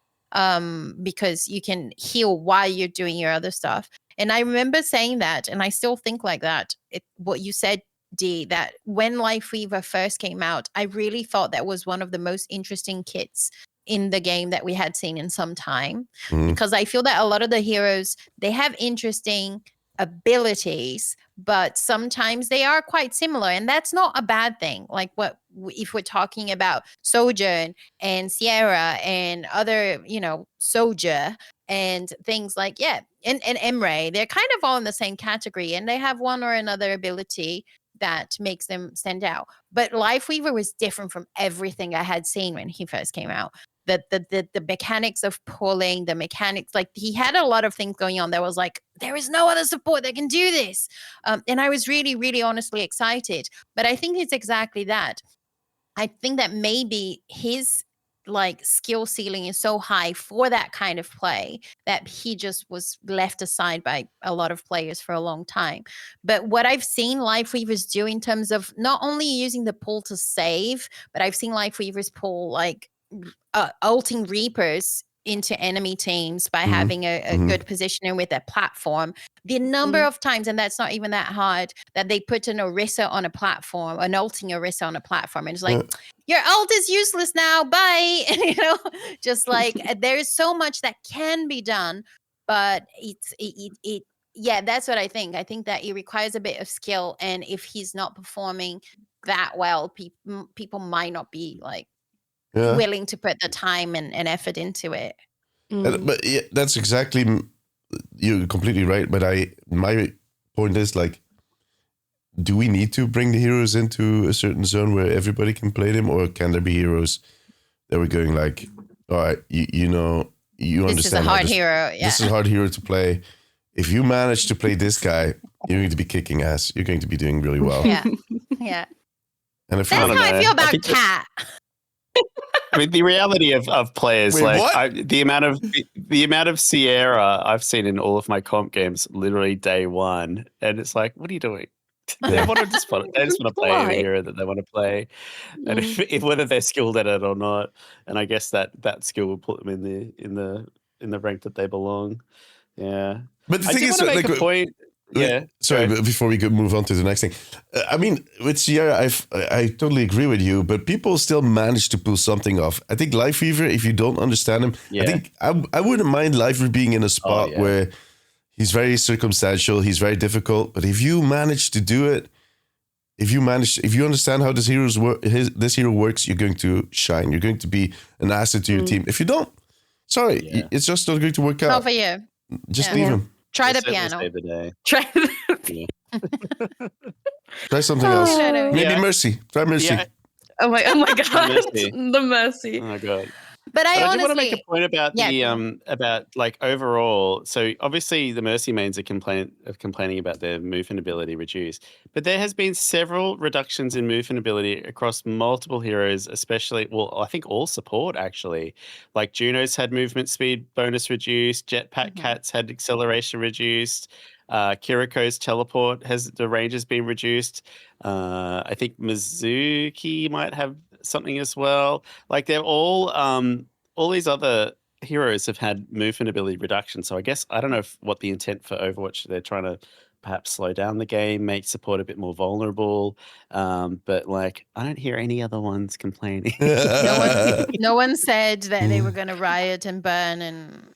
because you can heal while you're doing your other stuff. And I remember saying that, and I still think like that. What you said, D, that when Life Weaver first came out, I really thought that was one of the most interesting kits in the game that we had seen in some time. Because I feel that a lot of the heroes, they have interesting abilities, but sometimes they are quite similar, and that's not a bad thing. Like if we're talking about Sojourn and Sierra and other, Soldier and things like, and Emre, they're kind of all in the same category, and they have one or another ability that makes them stand out. But Life Weaver was different from everything I had seen when he first came out. The mechanics of pulling, the mechanics, like he had a lot of things going on that was like, there is no other support that can do this. And I was really, really honestly excited. But I think it's exactly that. I think that maybe his like skill ceiling is so high for that kind of play that he just was left aside by a lot of players for a long time. But what I've seen Life Weavers do in terms of not only using the pull to save, but I've seen Life Weavers pull like ulting Reapers into enemy teams by Mhm. having a Mhm. good positioning with their platform. The number of times, and that's not even that hard, that they put an Orisa on a platform, an ulting Orisa on a platform, and it's like, your ult is useless now, bye. And, you know, just like there is so much that can be done, but yeah, that's what I think. I think that it requires a bit of skill, and if he's not performing that well, people might not be like Yeah. willing to put the time and effort into it. But yeah, that's exactly, you're completely right. But my point is, like, do we need to bring the heroes into a certain zone where everybody can play them, or can there be heroes that we're going like, all right, you know, you This understand is a how hard hero. Yeah. this is a hard hero to play. If you manage to play this guy, you're going to be kicking ass. You're going to be doing really well. Yeah. Yeah. And I feel That's like, how I feel I about think Cat. I mean, the reality of players, Wait, like what? the amount of Sierra I've seen in all of my comp games, literally day one, and it's like, what are you doing? They Yeah. want to just play the Why? hero that they want to play, and if whether they're skilled at it or not. And I guess that skill will put them in the rank that they belong. Yeah, but the I thing did is, want to make like, a point. Yeah, sorry, go. but before we could move on to the next thing, I mean, with Sierra, I totally agree with you, but people still manage to pull something off. I think Life Fever, if you don't understand him, Yeah. I think I wouldn't mind Life Fever being in a spot yeah. where he's very circumstantial, he's very difficult, but if you manage to do it, if you understand how this hero works, you're going to shine. You're going to be an asset to your team. If you don't, sorry, Yeah. it's just not going to work Not out. for you. Just Yeah. leave him. Try We'll the certainly piano. save the day. Try Try something else. no. Maybe Yeah. Mercy. Try Mercy. Yeah. Oh my god. Mercy. The mercy. Oh god. But I But I honestly do want to make a point about Yeah, the go on. about like overall. So obviously the Mercy mains are complaining about their movement ability reduced, but there has been several reductions in movement ability across multiple heroes, especially I think all support actually. Like Juno's had movement speed bonus reduced, Jetpack Cat's had acceleration reduced. Kiriko's teleport the range has been reduced. I think Mizuki might have something as well. Like they're all these other heroes have had movement ability reduction. So I guess I don't know what the intent for Overwatch. They're trying to perhaps slow down the game, make support a bit more vulnerable. But like I don't hear any other ones complaining. No one said that they were going to riot and burn and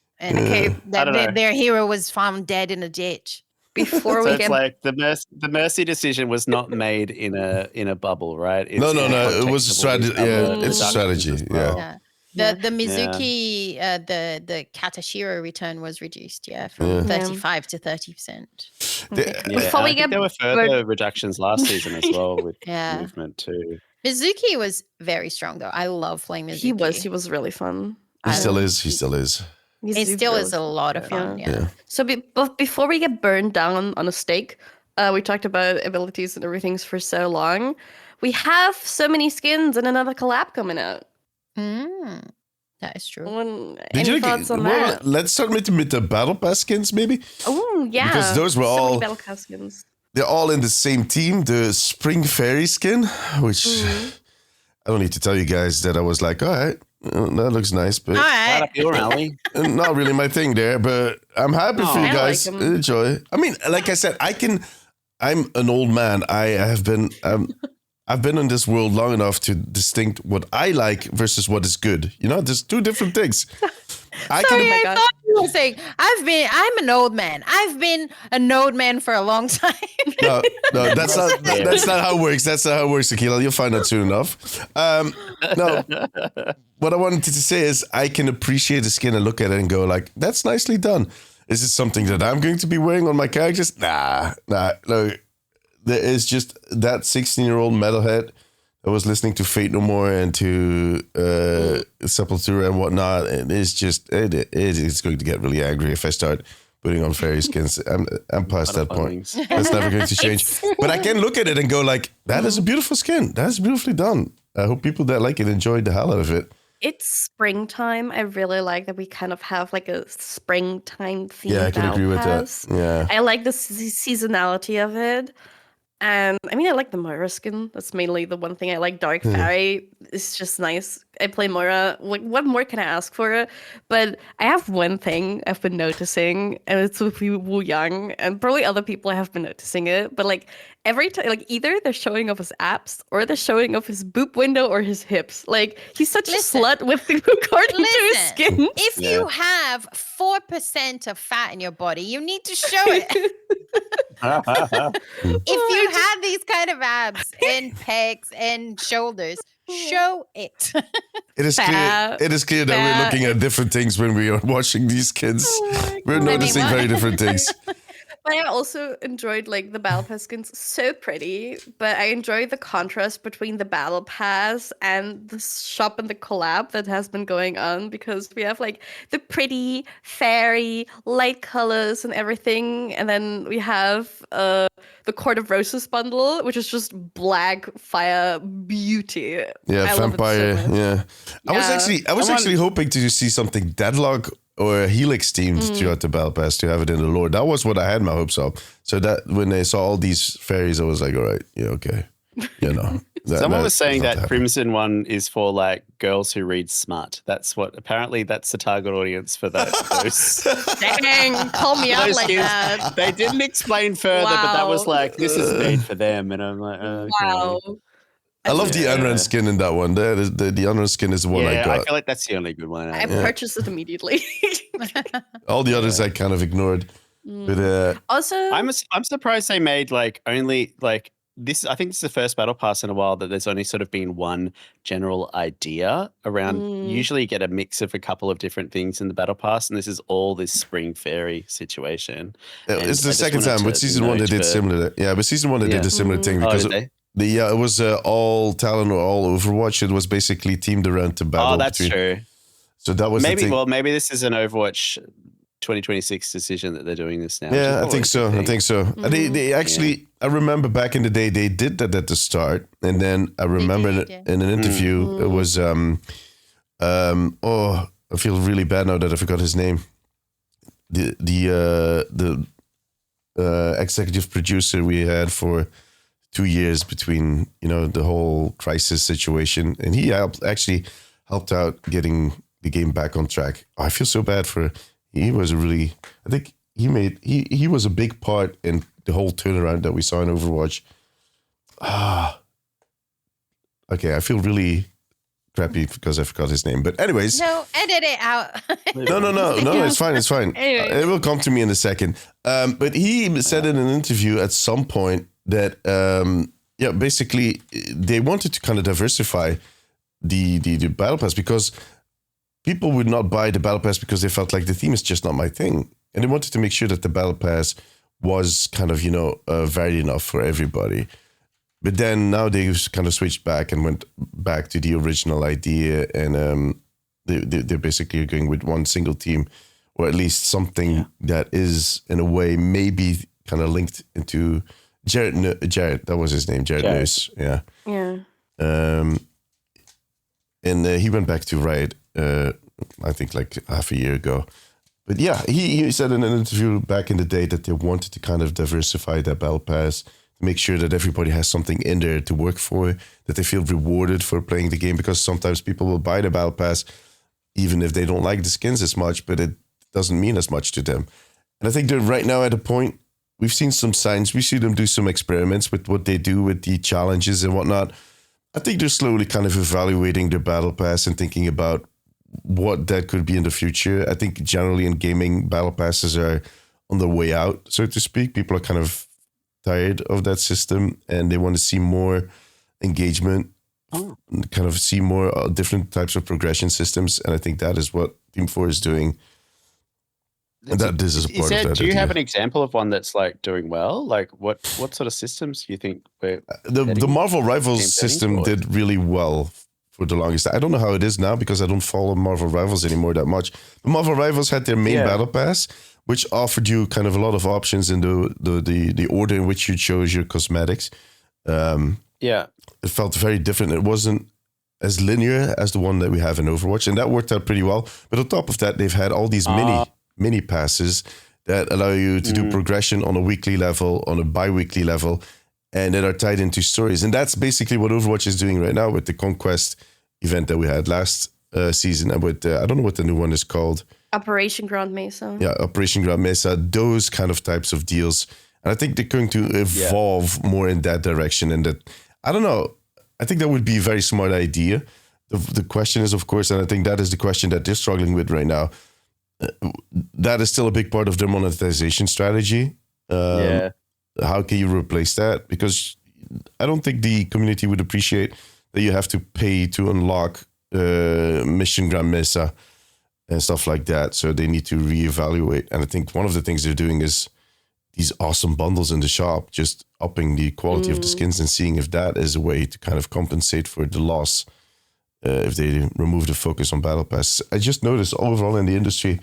that their hero was found dead in a ditch. Before So we it's get like the Mercy decision was not made in a bubble, right? It's No. in the It was context a of all strategy. these other Yeah, it's a reductions strategy. as Yeah. well. Yeah. The Mizuki, the Katashiro return was reduced, from Yeah. 35 to 30%. Yeah, Before and we I think get there were further reductions last season as well with Yeah. movement too. Mizuki was very strong though. I love playing Mizuki. he was really fun. He still is. He still is. It still is a lot of fun. Yeah. So but before we get burned down on a stake, we talked about abilities and everything for so long. We have so many skins and another collab coming out. That is true. Any thoughts on that? Let's start with the Battle Pass skins, maybe. Oh yeah, Because those were so many all- Battle Pass skins. They're all in the same team. The Spring Fairy skin, which I don't need to tell you guys that I was like, all right, that looks nice, but All Right right. up your alley. not really my thing there. But I'm happy for you I guys. like 'em. Enjoy. I mean, like I said, I'm an old man. I've been in this world long enough to distinct what I like versus what is good. You know, there's two different things. I Sorry, can. I thought you were saying I'm an old man. I've been an old man for a long time. No, that's not how it works. That's not how it works, Akila. You'll find out soon enough. No, what I wanted to say is I can appreciate the skin and look at it and go like, that's nicely done. Is it something that I'm going to be wearing on my characters? Nah. No, there is just that 16-year-old metalhead that was listening to Fate No More and to Sepultura and whatnot. And it's just, it's going to get really angry if I start putting on fairy skins. I'm past that point. That's never going to change. But I can look at it and go like, that is a beautiful skin. That's beautifully done. I hope people that like it enjoy the hell out of it. It's springtime. I really like that we kind of have like a springtime theme. Yeah, I can agree with that. Yeah. I like the seasonality of it. And I mean, I like the Moira skin. That's mainly the one thing I like. Dark Fairy is just nice. I play Moira. What more can I ask for it? But I have one thing I've been noticing, and it's with Wu Yang, and probably other people have been noticing it. But like every time, like either they're showing off his abs, or they're showing off his boob window, or his hips. Like he's such Listen. a slut with according to his Listen, skin. if you have 4% of fat in your body, you need to show it. If you have these kind of abs and pecs and shoulders, show it. It is clear. Fat, It is clear that we're looking at different things when we are watching these kids. We're noticing what? very different things. But I also enjoyed like the battle pass skins, so pretty. But I enjoyed the contrast between the battle pass and the shop and the collab that has been going on, because we have like the pretty fairy light colors and everything, and then we have the Court of Roses bundle, which is just black fire beauty. Yeah, I love it so vampire. much. Yeah, I was Yeah. actually hoping to see something Deadlock or Helix themed throughout the Battle Pass to have it in the lore. That was what I had my hopes of. So that when I saw all these fairies, I was like, all right, yeah, okay, you know. Someone was saying not that happening. Crimson one is for like girls who read smut. That's the target audience for those. Dang, call me out those like skins. that. They didn't explain further, but that was Wow. like, this is made for them. And I'm like, okay. Wow. I love the Yeah. Unrun skin in that one. The Unrun skin is the one I Yeah, I got. feel like that's the only good one. I purchased it immediately. All the others I kind of ignored. But Also, I'm surprised they made like only like this. I think this is the first battle pass in a while that there's only sort of been one general idea around. Usually you get a mix of a couple of different things in the battle pass, and this is all this spring fairy situation. And it's the I just second wanted time. With to season one, they note did for- similar. Yeah, but season one they did a similar thing Oh, because did they? it was all Talon or all Overwatch. It was basically teamed around to battle. Oh, that's true. So that was the Maybe thing. well, maybe this is an Overwatch 2026 decision that they're doing this now. Yeah, I which is think always a so. good I thing. think so. They actually, I remember back in the day, they did that at the start, and then I remember did, yeah. in an interview, it was oh, I feel really bad now that I forgot his name. The executive producer we had for 2 years between the whole crisis situation, and he actually helped out getting the game back on track. I feel so bad for. He was really. I think he was a big part in the whole turnaround that we saw in Overwatch. Okay, I feel really crappy because I forgot his name. But anyways, No, edit it out. no, it's fine, it's fine. Anyways. It will come to me in a second. But he said in an interview at some point that basically they wanted to kind of diversify the battle pass because people would not buy the battle pass because they felt like the theme is just not my thing, and they wanted to make sure that the battle pass was kind of varied enough for everybody. But then now they've kind of switched back and went back to the original idea, and they're basically going with one single team, or at least something that is in a way maybe kind of linked into Jared. That was his name, Jared Nurse. Yeah. yeah. And he went back to Riot, I think like half a year ago. But yeah, he said in an interview back in the day that they wanted to kind of diversify their battle pass, to make sure that everybody has something in there to work for, that they feel rewarded for playing the game, because sometimes people will buy the battle pass even if they don't like the skins as much, but it doesn't mean as much to them. And I think they're right now at a point, we've seen some signs, we see them do some experiments with what they do with the challenges and whatnot. I think they're slowly kind of evaluating their battle pass and thinking about what that could be in the future. I think generally in gaming, battle passes are on the way out, so to speak. People are kind of tired of that system and they want to see more engagement, kind of see more different types of progression systems. And I think that is what Team 4 is doing. And that this is a part of that. Do you have an example of one that's like doing well? Like what sort of systems do you think the Marvel Rivals game system setting, or- did really well for the longest. I don't know how it is now because I don't follow Marvel Rivals anymore that much. But Marvel Rivals had their main battle pass, which offered you kind of a lot of options in the order in which you chose your cosmetics. It felt very different. It wasn't as linear as the one that we have in Overwatch, and that worked out pretty well. But on top of that, they've had all these mini passes that allow you to do progression on a weekly level, on a bi-weekly level. and that are tied into stories. And that's basically what Overwatch is doing right now with the Conquest event that we had last season, and with I don't know what the new one is called. Operation Grand Mesa. Yeah, Operation Grand Mesa, those kind of types of deals. And I think they're going to evolve more in that direction. And that, I don't know, I think that would be a very smart idea. The question is, of course, and I think that is the question that they're struggling with right now. That is still a big part of their monetization strategy. How can you replace that? Because I don't think the community would appreciate that you have to pay to unlock Mission Grand Mesa and stuff like that. So they need to reevaluate. And I think one of the things they're doing is these awesome bundles in the shop, just upping the quality of the skins and seeing if that is a way to kind of compensate for the loss if they remove the focus on Battle Pass. I just noticed overall in the industry,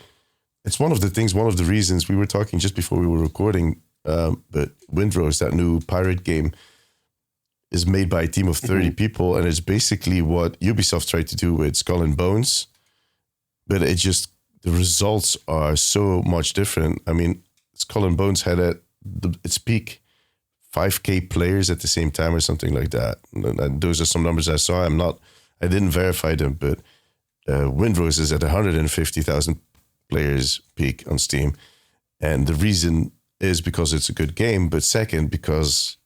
it's one of the reasons we were talking just before we were recording, but Windrose, that new pirate game, is made by a team of 30 people, and it's basically what Ubisoft tried to do with Skull and Bones, but the results are so much different. I mean, Skull and Bones had at its peak 5K players at the same time or something like that. And those are some numbers I saw. I didn't verify them, but Windrose is at 150,000 players peak on Steam. And the reason is because it's a good game, but second, because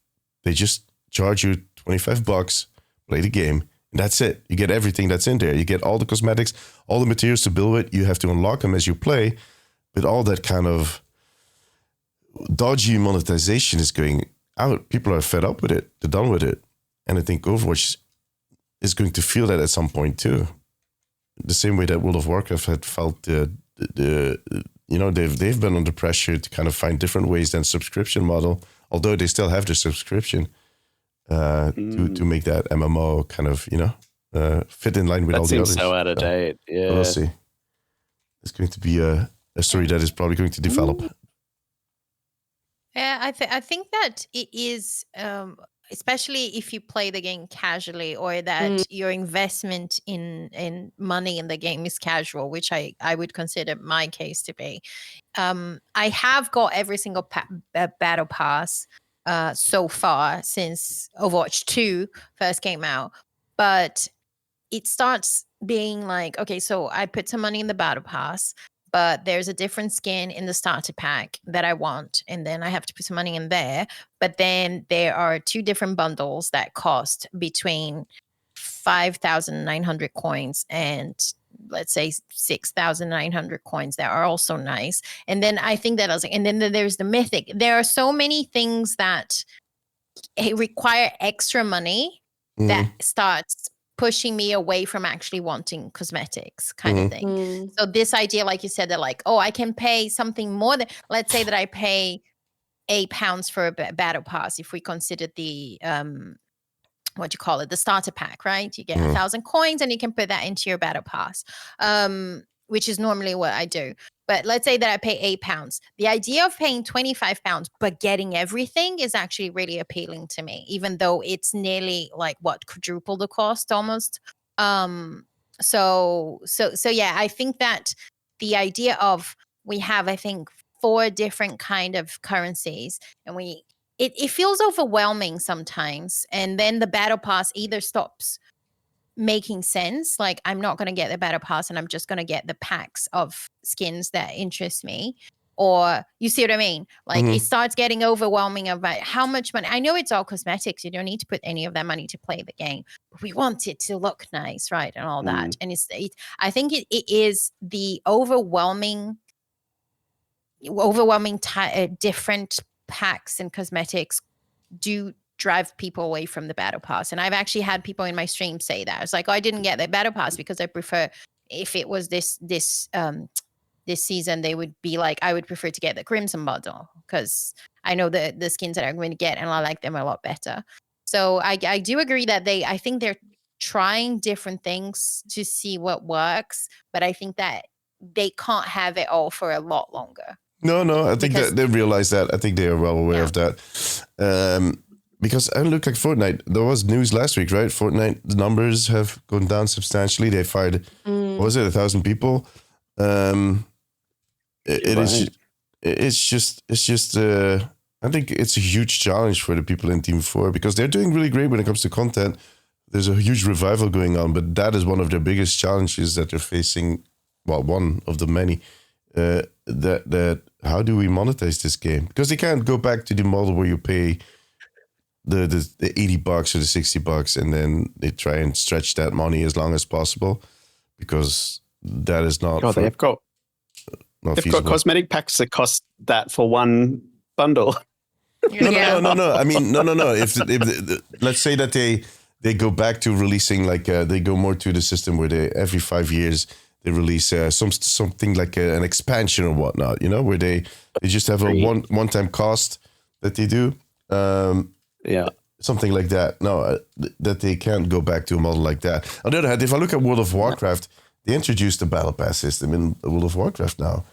they just charge you $25, play the game, and that's it. You get everything that's in there. You get all the cosmetics, all the materials to build with. You have to unlock them as you play, but all that kind of dodgy monetization is going out. People are fed up with it. They're done with it. And I think Overwatch is going to feel that at some point too. The same way that World of Warcraft had felt they've been under pressure to kind of find different ways than subscription model, although they still have the subscription to make that MMO kind of, fit in line with all the others. So out of date. Yeah. We'll see. It's going to be a story that is probably going to develop. Yeah, I think that it is, especially if you play the game casually, or that your investment in money in the game is casual, which I would consider my case to be. I have got every single battle pass so far since Overwatch 2 first came out, but it starts being like, okay, so I put some money in the battle pass, but there's a different skin in the starter pack that I want, and then I have to put some money in there. But then there are 2 different bundles that cost between 5,900 coins and, let's say, 6,900 coins that are also nice. And then I think that I was like, and then there's the mythic. There are so many things that require extra money that starts pushing me away from actually wanting cosmetics kind of thing. So this idea, like you said, that like, oh, I can pay something more than, let's say that I pay £8 for a battle pass. If we consider the, the starter pack, right? You get 1,000 coins and you can put that into your battle pass, which is normally what I do. But let's say that I pay £8. The idea of paying £25 but getting everything is actually really appealing to me, even though it's nearly like quadruple the cost almost. So yeah, I think that the idea of we have, I think, 4 different kind of currencies, and it feels overwhelming sometimes. And then the battle pass either stops making sense, like I'm not going to get the battle pass and I'm just going to get the packs of skins that interest me, or you see what I mean, like it starts getting overwhelming about how much money. I know it's all cosmetics, you don't need to put any of that money to play the game, but we want it to look nice, right, and all that. And I think it is the overwhelming different packs and cosmetics do drive people away from the battle pass. And I've actually had people in my stream say that. It's like, oh, I didn't get the battle pass because I prefer, if it was this season, they would be like, I would prefer to get the Crimson bundle because I know the skins that I'm going to get and I like them a lot better. So I do agree that I think they're trying different things to see what works, but I think that they can't have it all for a lot longer. No, I think that they realize that. I think they are well aware of that. Because I look like Fortnite. There was news last week, right? Fortnite, the numbers have gone down substantially. They fired, what was it, 1,000 people? It's just I think it's a huge challenge for the people in Team 4 because they're doing really great when it comes to content. There's a huge revival going on, but that is one of their biggest challenges that they're facing. Well, one of the many. That how do we monetize this game? Because they can't go back to the model where you pay the $80 or the $60, and then they try and stretch that money as long as possible, because that is not. God, they've got cosmetic packs that cost that for one bundle. No. I mean, no. If let's say that they go back to releasing they go more to the system where they every 5 years they release something like an expansion or whatnot, where they just have a one-time cost that they do. Something like that. No, that they can't go back to a model like that. On the other hand, if I look at World of Warcraft, they introduced the Battle Pass system in World of Warcraft now.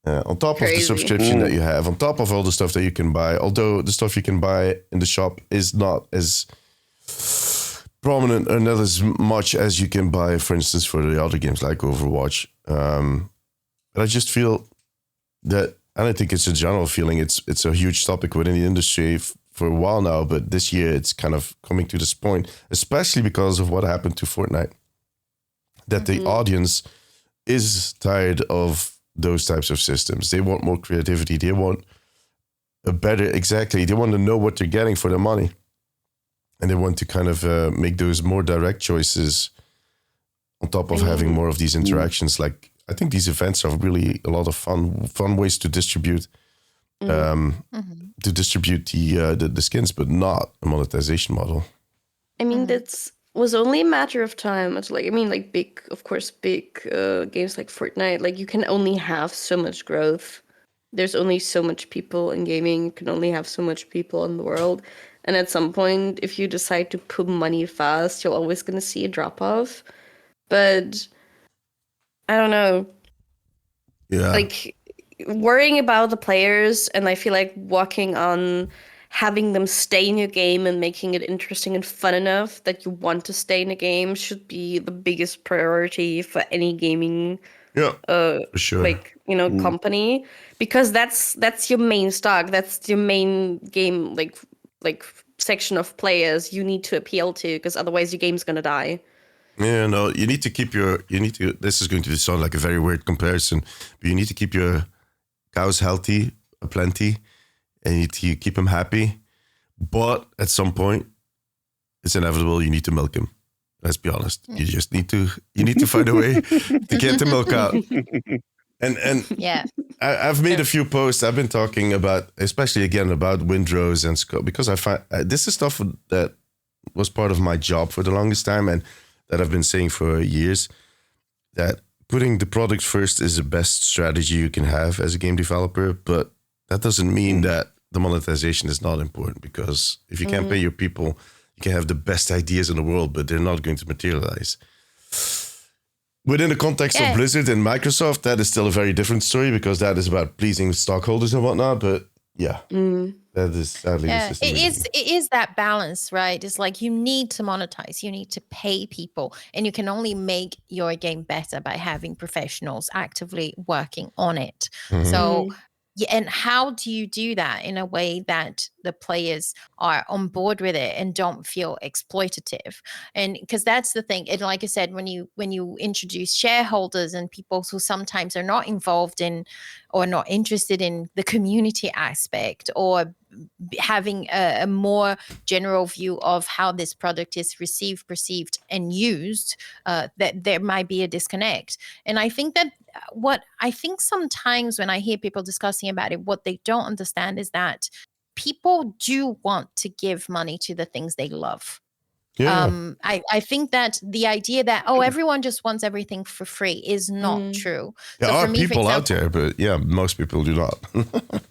On top of the subscription that you have, on top of all the stuff that you can buy, although the stuff you can buy in the shop is not as prominent or not as much as you can buy, for instance, for the other games like Overwatch. But I just feel that, and I think it's a general feeling, it's a huge topic within the industry for a while now, but this year it's kind of coming to this point, especially because of what happened to Fortnite, that the audience is tired of those types of systems. They want more creativity. They want they want to know what they're getting for their money. And they want to kind of make those more direct choices on top of having more of these interactions. Like, I think these events are really a lot of fun ways to distribute the skins, but not a monetization model. I mean, that was only a matter of time. It's like, I mean, like big games like Fortnite, like you can only have so much growth. There's only so much people in gaming. You can only have so much people in the world. And at some point, if you decide to put money fast, you're always going to see a drop-off. But I don't know. Yeah. Like, worrying about the players, and I feel like working on having them stay in your game and making it interesting and fun enough that you want to stay in a game should be the biggest priority for any gaming for sure. company. Because that's your main stock. That's your main game, like section of players you need to appeal to, because otherwise your game's gonna die. Yeah, no, this is going to sound like a very weird comparison, but you need to keep your cows healthy, plenty, and you need to keep them happy. But at some point, it's inevitable, you need to milk them. Let's be honest. You just need to find a way to get the milk out. And yeah, I've made a few posts. I've been talking especially again about windrows and scope, because I find this is stuff that was part of my job for the longest time, and that I've been saying for years, that putting the product first is the best strategy you can have as a game developer. But that doesn't mean that the monetization is not important, because if you can't pay your people, you can have the best ideas in the world, but they're not going to materialize. Within the context of Blizzard and Microsoft, that is still a very different story, because that is about pleasing stockholders and whatnot. But that is sadly the system. It is that balance, right? It's like you need to monetize, you need to pay people, and you can only make your game better by having professionals actively working on it. So and how do you do that in a way that the players are on board with it and don't feel exploitative? And because that's the thing. And like I said, when you introduce shareholders and people who sometimes are not involved in or not interested in the community aspect, or having a more general view of how this product is received, perceived, and used, that there might be a disconnect. And I think that sometimes when I hear people discussing about it, what they don't understand is that people do want to give money to the things they love. Yeah. I think that the idea that everyone just wants everything for free is not true. There so are for me, people out there, but most people do not.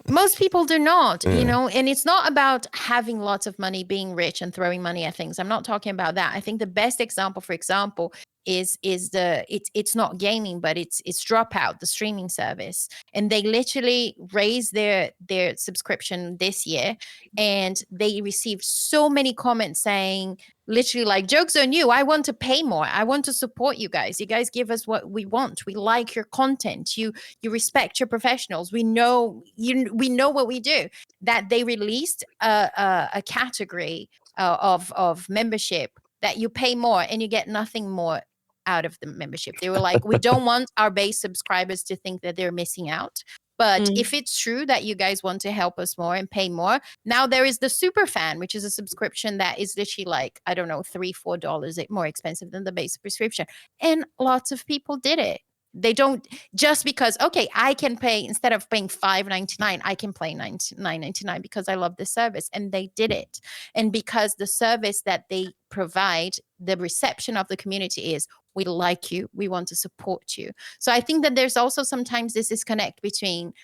Most people do not, and it's not about having lots of money, being rich and throwing money at things. I'm not talking about that. I think the best example, for example, is it's not gaming, but it's Dropout, the streaming service, and they literally raised their subscription this year, and they received so many comments saying literally like, joke's on you, I want to pay more, I want to support you guys give us what we want, we like your content, you respect your professionals, we know what we do. That they released a category of membership that you pay more and you get nothing more out of the membership. They were like, we don't want our base subscribers to think that they're missing out. But if it's true that you guys want to help us more and pay more, now there is the super fan, which is a subscription that is literally like, I don't know, $3-4 more expensive than the base subscription. And lots of people did it. They don't, just because, okay, I can pay, instead of paying $5.99, I can pay $9.99 because I love the service. And they did it. And because the service that they provide, the reception of the community is, we like you, we want to support you. So I think that there's also sometimes this disconnect between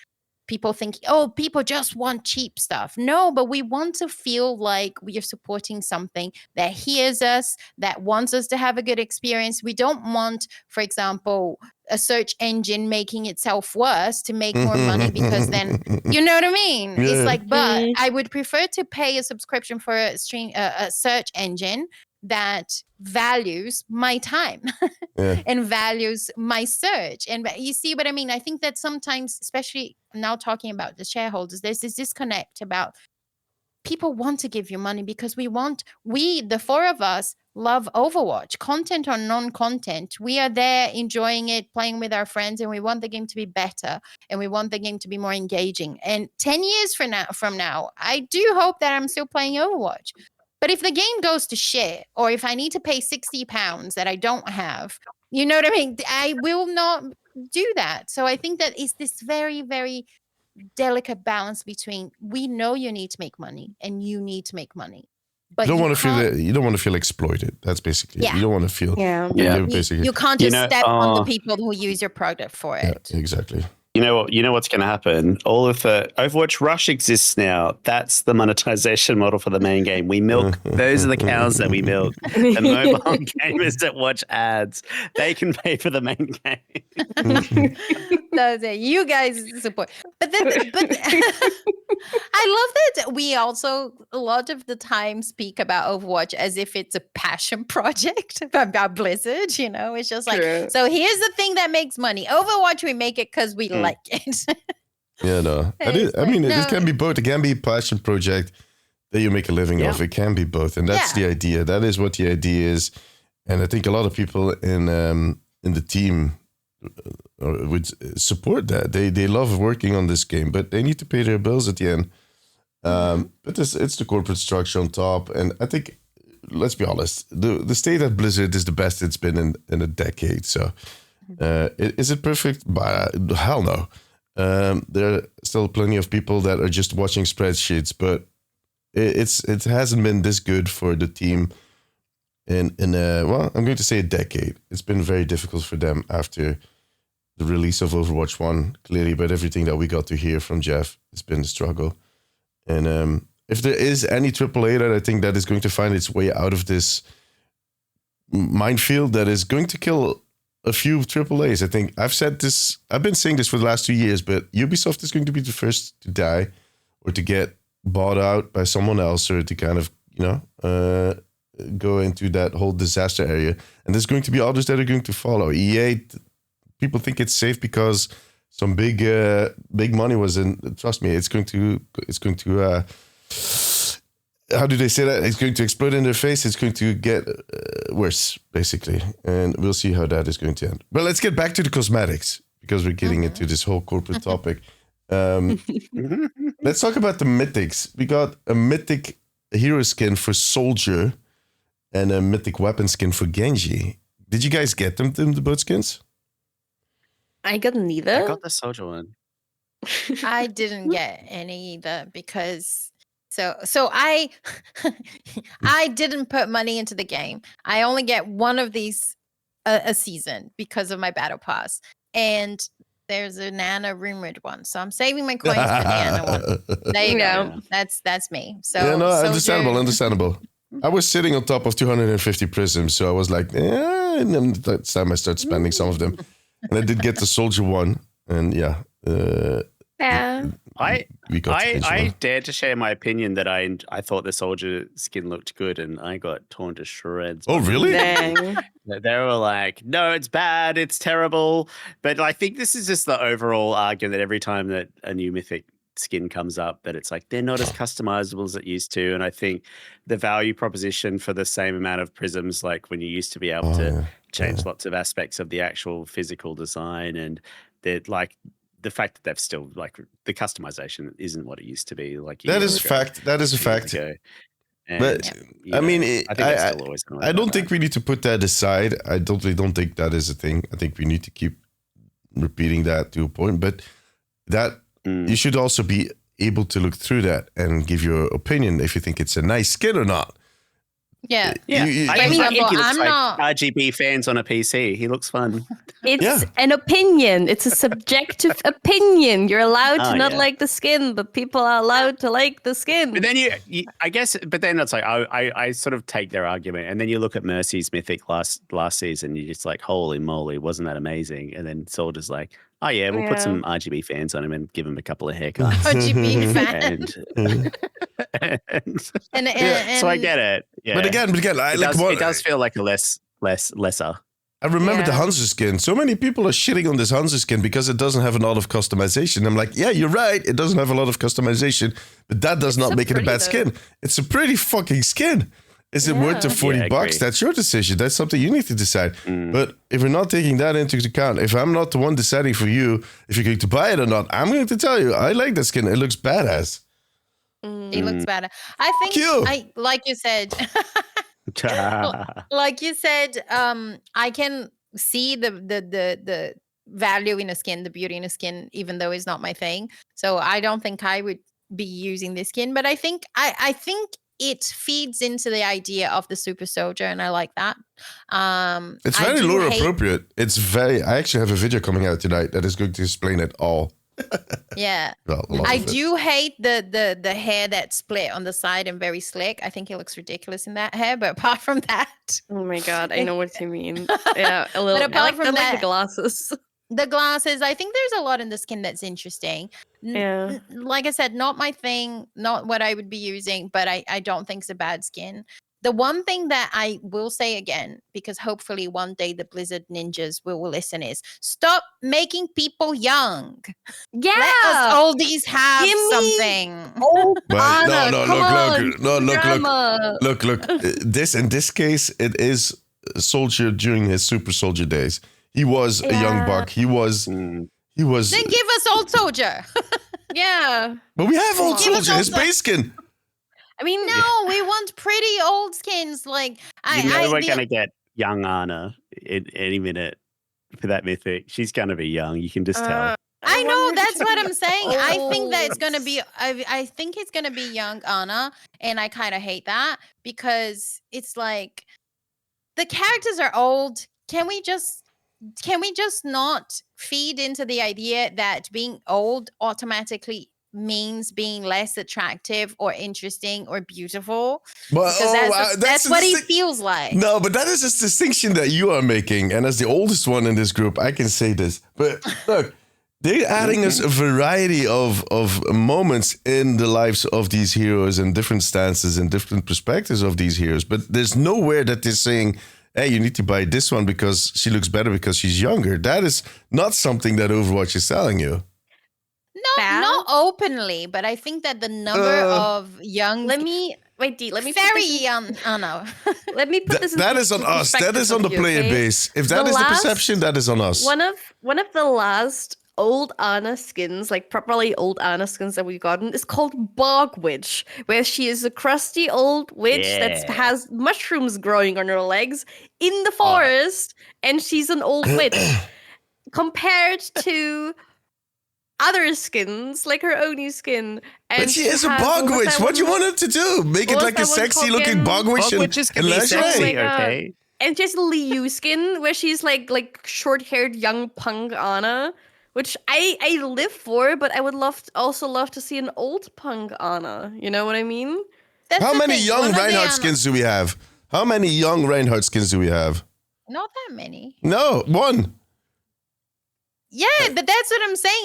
people thinking, oh, people just want cheap stuff. No, but we want to feel like we are supporting something that hears us, that wants us to have a good experience. We don't want, for example, a search engine making itself worse to make more money, because then, you know what I mean? Yeah. It's like, but I would prefer to pay a subscription for a search engine that values my time and values my search. And you see what I mean? I think that sometimes, especially now talking about the shareholders, there's this disconnect about people want to give you money because we, the four of us, love Overwatch, content or non-content. We are there enjoying it, playing with our friends, and we want the game to be better, and we want the game to be more engaging. And 10 years from now, I do hope that I'm still playing Overwatch. But if the game goes to shit, or if I need to pay £60 that I don't have, you know what I mean? I will not do that. So I think that it's this very, very delicate balance between, we know you need to make money and you need to make money. But you don't want to feel exploited. That's basically it. You don't want to feel basically. You can't just step on the people who use your product for it. Yeah, exactly. You know what's going to happen? All of the Overwatch Rush exists now. That's the monetization model for the main game. We milk. Those are the cows that we milk. The mobile gamers that watch ads, they can pay for the main game. Those are you guys support. But I love that we also a lot of the time speak about Overwatch as if it's a passion project about Blizzard. You know, it's just like, so here's the thing that makes money. Overwatch, we make it because we like it. Yeah, no. It can be both. It can be a passion project that you make a living off. It can be both. And that's the idea. That is what the idea is. And I think a lot of people in the team would support that. They love working on this game, but they need to pay their bills at the end. But it's the corporate structure on top. And I think, let's be honest, the state at Blizzard is the best it's been in a decade. So is it perfect? Hell no. There are still plenty of people that are just watching spreadsheets, but it hasn't been this good for the team in I'm going to say a decade. It's been very difficult for them after the release of Overwatch 1, clearly, but everything that we got to hear from Jeff, it's been a struggle. And if there is any AAA that I think that is going to find its way out of this minefield that is going to kill a few AAAs, I think I've been saying this for the last 2 years, but Ubisoft is going to be the first to die or to get bought out by someone else, or to kind of, go into that whole disaster area. And there's going to be others that are going to follow. EA, people think it's safe because some big money was in. Trust me, it's going to how do they say that? It's going to explode in their face. It's going to get worse, basically. And we'll see how that is going to end. But let's get back to the cosmetics, because we're getting into this whole corporate topic. Let's talk about the mythics. We got a mythic hero skin for Soldier and a mythic weapon skin for Genji. Did you guys get them the both skins? I got neither. I got the Soldier one. I didn't get any either, because so I didn't put money into the game. I only get one of these a season because of my battle pass, and there's a Nana rumored one, so I'm saving my coins for the Nana one. There you go. That's me. So yeah, no, Soldier, understandable. I was sitting on top of 250 prisms, so I was like, And then that's time I start spending some of them. And I did get the soldier one. And yeah. Yeah. We got I dared to share my opinion that I thought the soldier skin looked good, and I got torn to shreds. Oh, really? Dang. They were like, no, it's bad, it's terrible. But I think this is just the overall argument that every time that a new mythic skin comes up, that it's like they're not as customizable as it used to. And I think the value proposition for the same amount of prisms, like when you used to be able to change lots of aspects of the actual physical design, and they're like, the fact that they've still like the customization isn't what it used to be. Like that is a fact. That is a fact. And, but I mean, I don't think we need to put that aside. I don't think that is a thing. I think we need to keep repeating that to a point. But that you should also be able to look through that and give your opinion if you think it's a nice skin or not. Yeah. I think he looks I'm like not- RGB fans on a PC. He looks fun. It's an opinion. It's a subjective opinion. You're allowed to not like the skin, but people are allowed to like the skin. But then I guess, but then it's like I sort of take their argument, and then you look at Mercy's mythic last season. You're just like, holy moly, wasn't that amazing? And then Soldier's like, oh yeah, we'll put some RGB fans on him and give him a couple of haircuts. RGB fan. So I get it. Yeah. But again, it does feel like a lesser. I remember the Hanzo skin. So many people are shitting on this Hanzo skin because it doesn't have a lot of customization. I'm like, yeah, you're right. It doesn't have a lot of customization, but that does not make it a bad skin. It's a pretty fucking skin. Is it worth the $40? That's your decision. That's something you need to decide. But if we're not taking that into account, if I'm not the one deciding for you if you're going to buy it or not, I'm going to tell you, I like that skin. It looks badass. It looks better. I think, like you said, I can see the value in a skin, the beauty in a skin, even though it's not my thing. So I don't think I would be using this skin, but I think it feeds into the idea of the super soldier, and I like that. It's very lore appropriate. I actually have a video coming out tonight that is going to explain it all. Yeah. I do hate the hair that's split on the side and very slick. I think it looks ridiculous in that hair, but apart from that, oh my god, I know what you mean. Yeah, a little. But apart from that, the glasses. The glasses, I think there's a lot in the skin that's interesting. Yeah. Like I said, not my thing, not what I would be using, but I don't think it's a bad skin. The one thing that I will say again, because hopefully one day the Blizzard ninjas will listen, is stop making people young. Yeah. Let us oldies have something. Look. In this case, it is Soldier during his super soldier days. He was a young buck. He was. Then give us old soldier. Yeah. But we have old soldier. His base skin. I mean, no, we want pretty old skins. Like we're gonna get young Anna in any minute for that mythic. She's gonna be young. You can just tell. I know, that's what I'm saying. I think that it's gonna be. I think it's gonna be young Anna, and I kind of hate that because it's like the characters are old. Can we just not feed into the idea that being old automatically means being less attractive or interesting or beautiful? Because that's what he feels like. No, but that is a distinction that you are making. And as the oldest one in this group, I can say this. But look, they're adding us a variety of moments in the lives of these heroes and different stances and different perspectives of these heroes. But there's nowhere that they're saying, hey, you need to buy this one because she looks better because she's younger. That is not something that Overwatch is selling you. Not openly, but I think that the number of young. Let me very young. Oh no. Let me put this. That is on us. That is on the player base. If that is the perception, that is on us. One of the last old Anna skins, like properly old Anna skins that we've gotten, is called Bog Witch, where she is a crusty old witch that has mushrooms growing on her legs in the forest, and she's an old witch. Compared to other skins, like her Oni skin. And but she is a bog witch. What do you want her to do? Make it like a sexy looking bog witch and sexy, okay? And just Liu skin, where she's like short-haired young punk Anna, which I live for, but I would also love to see an old punk Anna. You know what I mean? How many young Reinhardt skins do we have? Not that many. No, one. Yeah, but that's what I'm saying.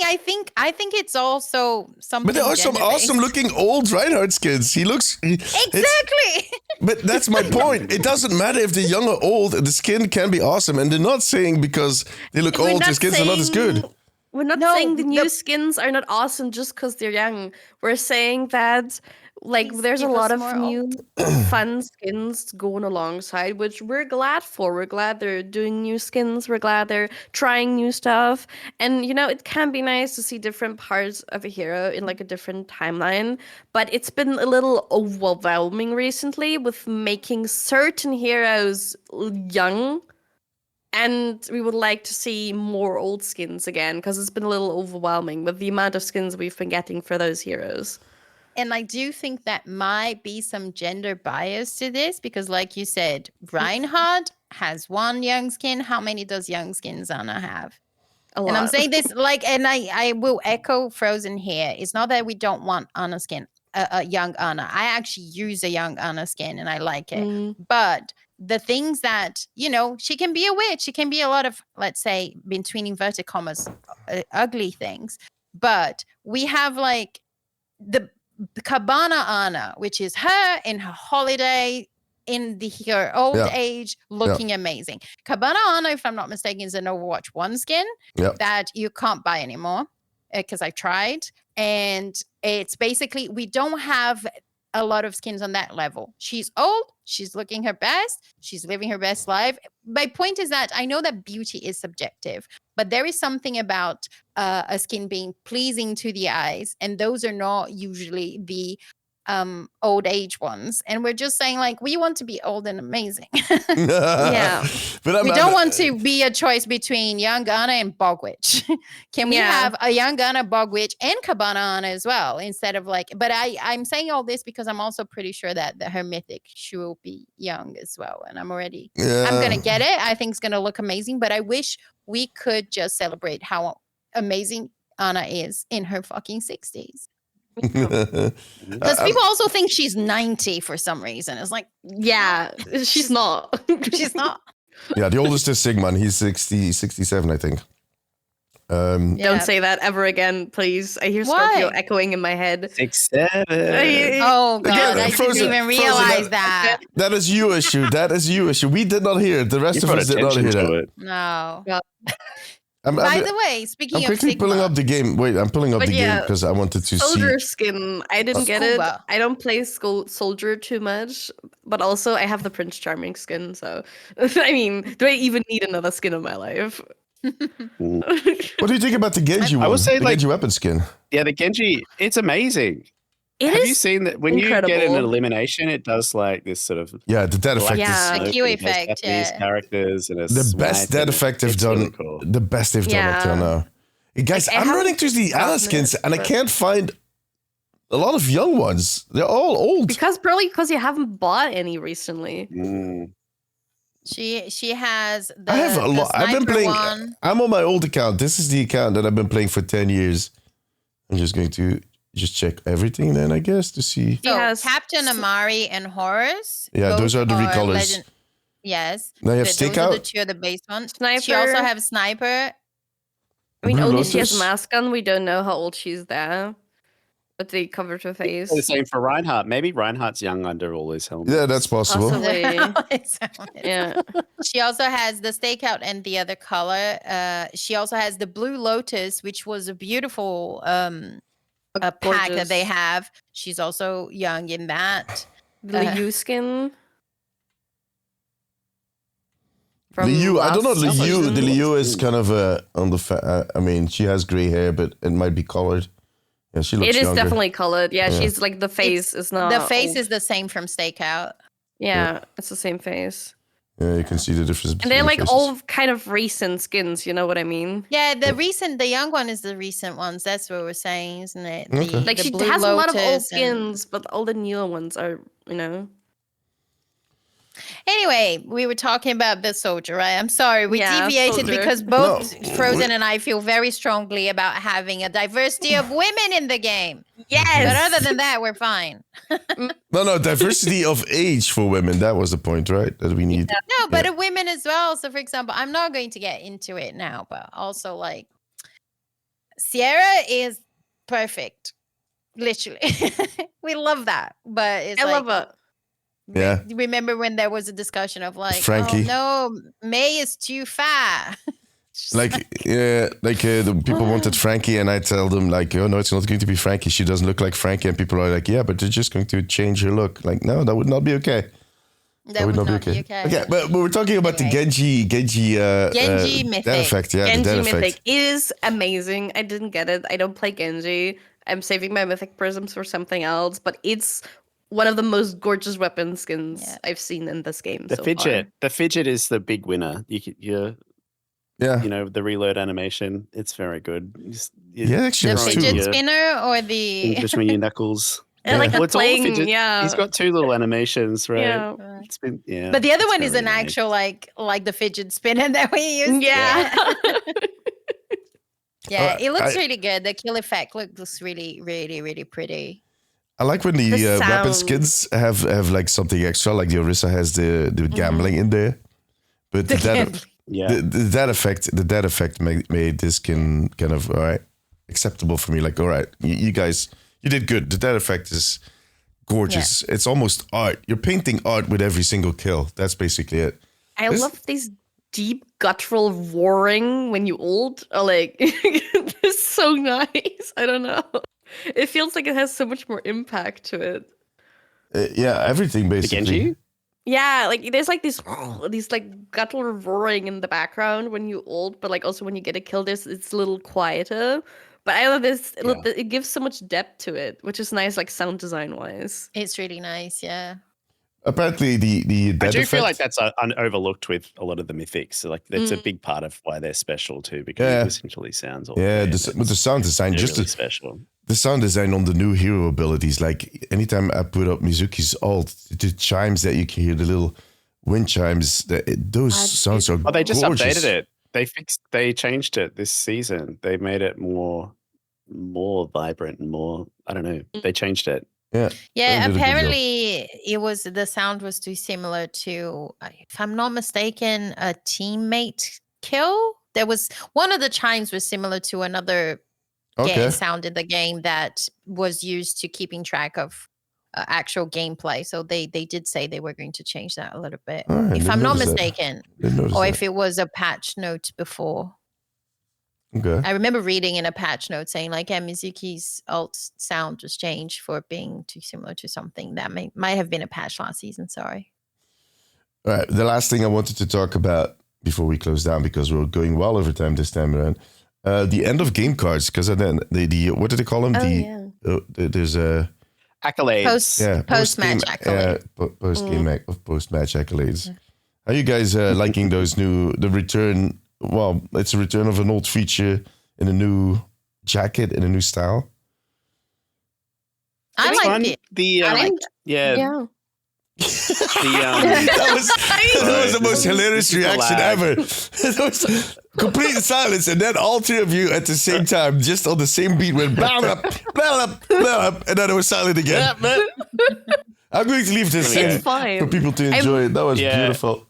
I think it's also something. But there are some gender-based. awesome looking old Reinhardt skins. He looks... Exactly. But that's my point. It doesn't matter if they're young or old. The skin can be awesome. And they're not saying because they look We're old, not their skins are not as good. saying- We're not No, saying the new the- skins are not awesome just because they're young. We're saying that like Please there's a give us lot of more new fun skins going alongside, which we're glad for. We're glad they're doing new skins. We're glad they're trying new stuff. And it can be nice to see different parts of a hero in like a different timeline. But it's been a little overwhelming recently with making certain heroes young. And we would like to see more old skins again, because it's been a little overwhelming with the amount of skins we've been getting for those heroes. And I do think that might be some gender bias to this because, like you said, Reinhardt has one young skin. How many does young skin Zana have? A lot. And I'm saying this and I will echo Frozen here. It's not that we don't want Anna skin, a young Anna. I actually use a young Anna skin and I like it. But the things that, she can be a witch. She can be a lot of, let's say, between inverted commas, ugly things. But we have like the Cabana Anna, which is her in her holiday, in her old age, looking amazing. Cabana Anna, if I'm not mistaken, is an Overwatch 1 skin that you can't buy anymore because I tried. And it's basically, we don't have a lot of skins on that level. She's old. She's looking her best. She's living her best life. My point is that I know that beauty is subjective, but there is something about a skin being pleasing to the eyes, and those are not usually the old age ones. And we're just saying, like, we want to be old and amazing. Yeah. But we don't want to be a choice between young Anna and Bog Witch. Can we have a young Anna, Bog Witch, and Cabana Anna as well, instead of like, but I'm saying all this because I'm also pretty sure that her mythic, she will be young as well. And I'm going to get it. I think it's going to look amazing, but I wish we could just celebrate how amazing Anna is in her fucking 60s. Because people also think she's 90 for some reason. It's like, yeah, she's not. She's not. Yeah, the oldest is Sigmund. He's 67, I think. Don't say that ever again, please. I hear Scorpio echoing in my head. 6'7". Oh, God. Again, I didn't even realize that. That is your issue. That is your issue. We did not hear it. The rest of us did not hear that. No. Yeah. By the way, speaking I'm of quickly Sigma, pulling up the game. Wait, I'm pulling up the game because I wanted to Soldier see. skin. I didn't get it. I don't play Soldier too much, but also I have the Prince Charming skin. So, I mean, do I even need another skin in my life? What do you think about the Genji one? I would say, the Genji weapon skin. Yeah, the Genji, it's amazing. Have you seen that when incredible. you get an elimination, it does like this sort of the dead effect the is Q effect, Japanese characters and the best dead effect they've done. Really cool. The best they've done up till now. Hey, guys, I'm running through the Anna skins and I can't find a lot of young ones. They're all old. Probably because you haven't bought any recently. She has the I have a lot. I've been playing. One. I'm on my old account. This is the account that I've been playing for 10 years. I'm just going to check everything then, I guess, to see. So Captain Amari and Horus. Yeah, those are the recolors. Yes. Now you have Those are Stakeout. the two of the base ones. Sniper. She also has Sniper. I mean, Blue only Lotus. she has mask on. We don't know how old she's there. But they covered her face. The same for Reinhardt. Maybe Reinhardt's young under all his helmets. Yeah, that's possible. Possibly. Yeah. She also has the Stakeout and the other color. She also has the Blue Lotus, which was a beautiful a pack that they have. She's also young in that. The Liu skin. Liu, I don't know. last Liu, season. the Liu is kind of on the. I mean, she has gray hair, but it might be colored. Yeah, she looks It is younger. definitely colored. Yeah, she's like the face is not. The face old. is the same from Stakeout. Yeah, it's the same face. Yeah, you can see the difference. And they're like faces. all kind of recent skins. You know what I mean? Yeah, the young one is the recent ones. That's what we're saying, isn't it? Okay. Like she Blue has a lot of old Lotus skins, but all the newer ones are, you know. Anyway, we were talking about the soldier, right? I'm sorry, we deviated soldier. because both Frozen and I feel very strongly about having a diversity of women in the game. Yes. But other than that, we're fine. No, diversity of age for women. That was the point, right? That we need. No, but women as well. So, for example, I'm not going to get into it now, but also like Sierra is perfect. Literally. We love that. But it's I like, love it. Yeah. remember when there was a discussion of like, Frankie. oh no, May is too fat. Like, the people wanted Frankie, and I tell them like, oh no, it's not going to be Frankie. She doesn't look like Frankie, and people are like, yeah, but they're just going to change her look. Like, no, that would not be okay. That would not be okay. Okay, but we're talking about the Genji Mythic. dead effect. Yeah, Genji the dead Mythic effect. is amazing. I didn't get it. I don't play Genji. I'm saving my Mythic Prisms for something else, but it's one of the most gorgeous weapon skins I've seen in this game. The fidget is the big winner. You know, the reload animation. It's very good. Actually, the fidget spinner or the between your knuckles. And like Well, it's all playing, fidget. yeah. He's got two little animations, right? Yeah. It's been, But the other it's one is very an nice. actual like the fidget spinner that we use. Yeah. Yeah, it looks really good. The kill effect looks really, really, really pretty. I like when the weapon sound. skins have like something extra, like the Orisa has the gambling in there. But the dead effect made this skin kind of acceptable for me. Like, all right, you guys, you did good. The dead effect is gorgeous. Yeah. It's almost art. You're painting art with every single kill. That's basically it. I love these deep guttural roaring when you ult. Like, it's so nice. I don't know. It feels like it has so much more impact to it. Everything basically. The Genji? Yeah, like there's like these like guttural roaring in the background when you ult, but like also when you get a kill, it's a little quieter. But I love this. It gives so much depth to it, which is nice, like sound design wise. It's really nice, yeah. Apparently, the dead I do effect, feel like that's overlooked with a lot of the mythics. So, like that's a big part of why they're special too, because it essentially sounds all with the sound design, just really special. The sound design on the new hero abilities. Like anytime I put up Mizuki's ult, the chimes that you can hear, the little wind chimes, those sounds are. Oh, they just gorgeous. updated it. They changed it this season. They made it more vibrant and more. I don't know. They changed it. Yeah, apparently the sound was too similar to, if I'm not mistaken, a teammate kill. There was one of the chimes was similar to another sound in the game that was used to keeping track of actual gameplay. So they did say they were going to change that a little bit, if I'm not mistaken, or if it was a patch note before. Okay. I remember reading in a patch note saying like, Mizuki's ult sound was changed for being too similar to something that might have been a patch last season. Sorry. All right. The last thing I wanted to talk about before we close down, because we're going well over time this time around, the end of game cards, because then the what do they call them? There's a accolades. Post match accolades. Post match accolades. Are you guys liking those the return? Well, it's a return of an old feature in a new jacket in a new style. I liked it. That was the most hilarious reaction ever. It was complete silence, and then all three of you at the same time, just on the same beat, went blah, blah, blah, blah, and then it was silent again. I'm going to leave this in for people to enjoy it. That was beautiful.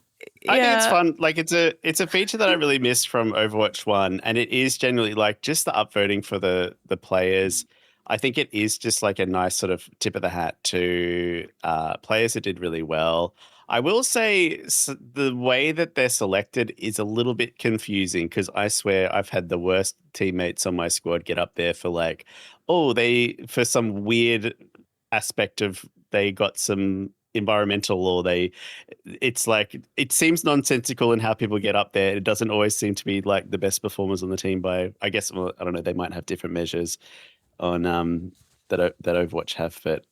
I think it's fun. Like it's a feature that I really missed from Overwatch 1, and it is generally like just the upvoting for the players. I think it is just like a nice sort of tip of the hat to players that did really well. I will say the way that they're selected is a little bit confusing, because I swear I've had the worst teammates on my squad get up there for like, for some weird aspect of they got some environmental, or it's like, it seems nonsensical in how people get up there. It doesn't always seem to be like the best performers on the team by, I guess, well, I don't know, they might have different measures on that Overwatch have, but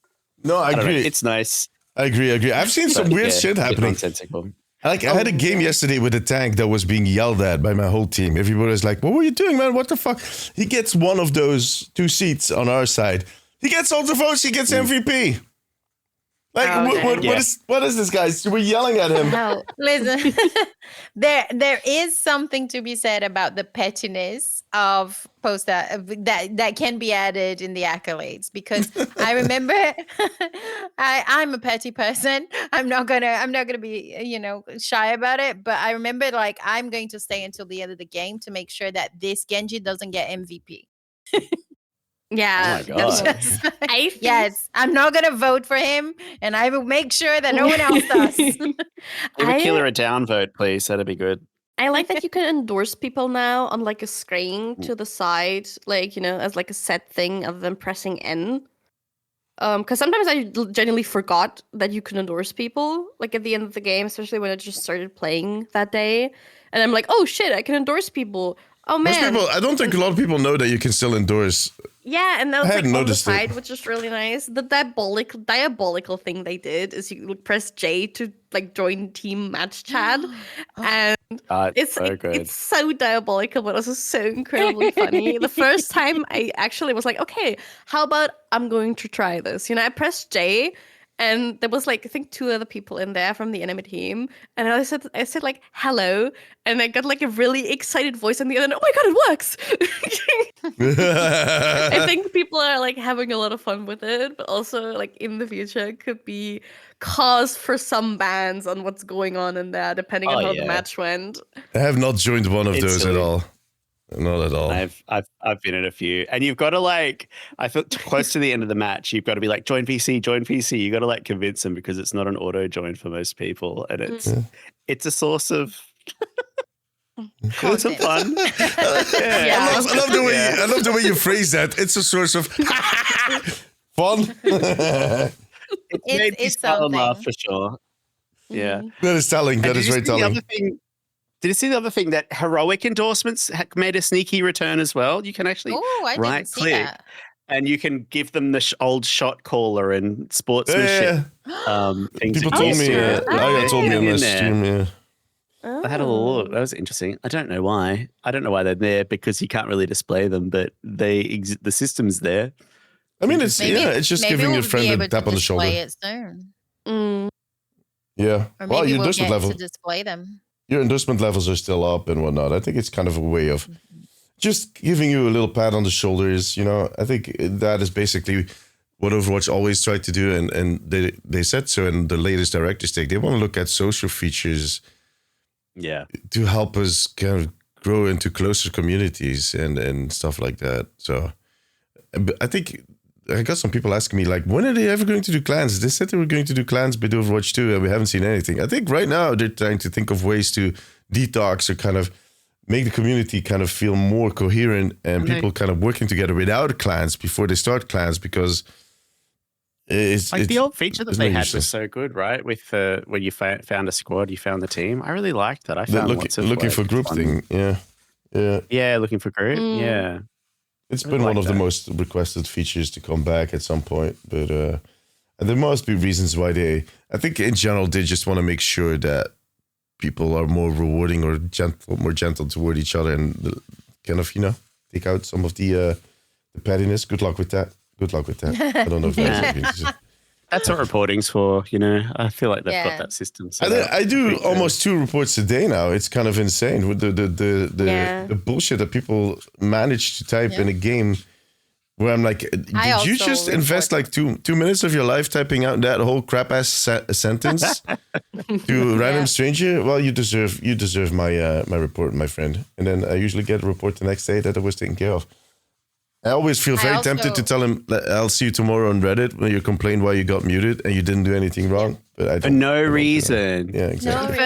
no, I agree. It's nice. I agree. I've seen some weird shit happening. Nonsensical. Like I had a game yesterday with a tank that was being yelled at by my whole team. Everybody was like, "What were you doing, man? What the fuck?" He gets one of those 2 seats on our side. He gets all the votes. He gets MVP. Like, what is this, guys? We're yelling at him. No, listen. there is something to be said about the pettiness of poster that can be added in the accolades, because I remember I'm a petty person. I'm not gonna be shy about it. But I remember, like, I'm going to stay until the end of the game to make sure that this Genji doesn't get MVP. Yeah. Oh my God. Yes, I'm not gonna vote for him, and I will make sure that no one else does. Give a killer a downvote, please. That'd be good. I like that you can endorse people now on like a screen to the side, like, as like a set thing other than pressing N. Because sometimes I genuinely forgot that you can endorse people, like at the end of the game, especially when I just started playing that day. And I'm like, oh shit, I can endorse people. Oh man. Most people, I don't think a lot of people know that you can still endorse. Yeah, and that was like on the noticed side, it. which is really nice. The diabolical thing they did is you would press J to like join team match chat, and it's so good. It's so diabolical, but also so incredibly funny. The first time I actually was like, okay, how about I'm going to try this? I pressed J. And there was like, I think 2 other people in there from the enemy team. And I said like, hello. And I got like a really excited voice on the other end. Oh my God, it works. I think people are like having a lot of fun with it, but also like in the future it could be cause for some bans on what's going on in there, depending on how the match went. I have not joined one of those silly. at all. Not at all. I've been in a few, and you've got to like, I feel close to the end of the match, you've got to be like, join VC. You got to like convince them, because it's not an auto join for most people, and it's a source of some fun. I love the way you phrase that. It's a source of fun. It's made me smile and laugh for sure. Yeah, that is telling. That is very telling. Did you see the other thing, that heroic endorsements made a sneaky return as well? You can actually right click and you can give them the old shot caller and sportsmanship things. People told me, Aya told me on the stream, I had a look. That was interesting. I don't know why. I don't know why they're there, because you can't really display them, but the system's there. I mean, it's just giving your friend a tap on the shoulder. It soon. Yeah. Or maybe well, your we'll endorsement get level. to display them. Your endorsement levels are still up and whatnot. I think it's kind of a way of just giving you a little pat on the shoulders. I think that is basically what Overwatch always tried to do, and they said so in the latest director's take. They want to look at social features, to help us kind of grow into closer communities and stuff like that. So I think I got some people asking me, like, when are they ever going to do clans? They said they were going to do clans with Overwatch 2, and we haven't seen anything. I think right now they're trying to think of ways to detox or kind of make the community kind of feel more coherent, and people kind of working together without clans before they start clans, because it's like the old feature that they had was so good, right? With when you found a squad, you found the team. I really liked that. I found lots of looking for group thing. Yeah, looking for group. Yeah. It's been one of the most requested features to come back at some point, but and there must be reasons why I think in general they just want to make sure that people are more rewarding or more gentle toward each other, and kind of take out some of the pettiness. Good luck with that. I don't know if that's That's what reporting's for, I feel like they've got that system. So I do almost 2 reports a day now. It's kind of insane with the bullshit that people manage to type in a game, where I'm like, did you just invest like 2 minutes of your life typing out that whole crap ass sentence to a random stranger? Well, you deserve my my report, my friend. And then I usually get a report the next day that I was taken care of. I always feel very tempted to tell him, I'll see you tomorrow on Reddit when you complain why you got muted and you didn't do anything wrong. But I don't, for no reason. Yeah, exactly.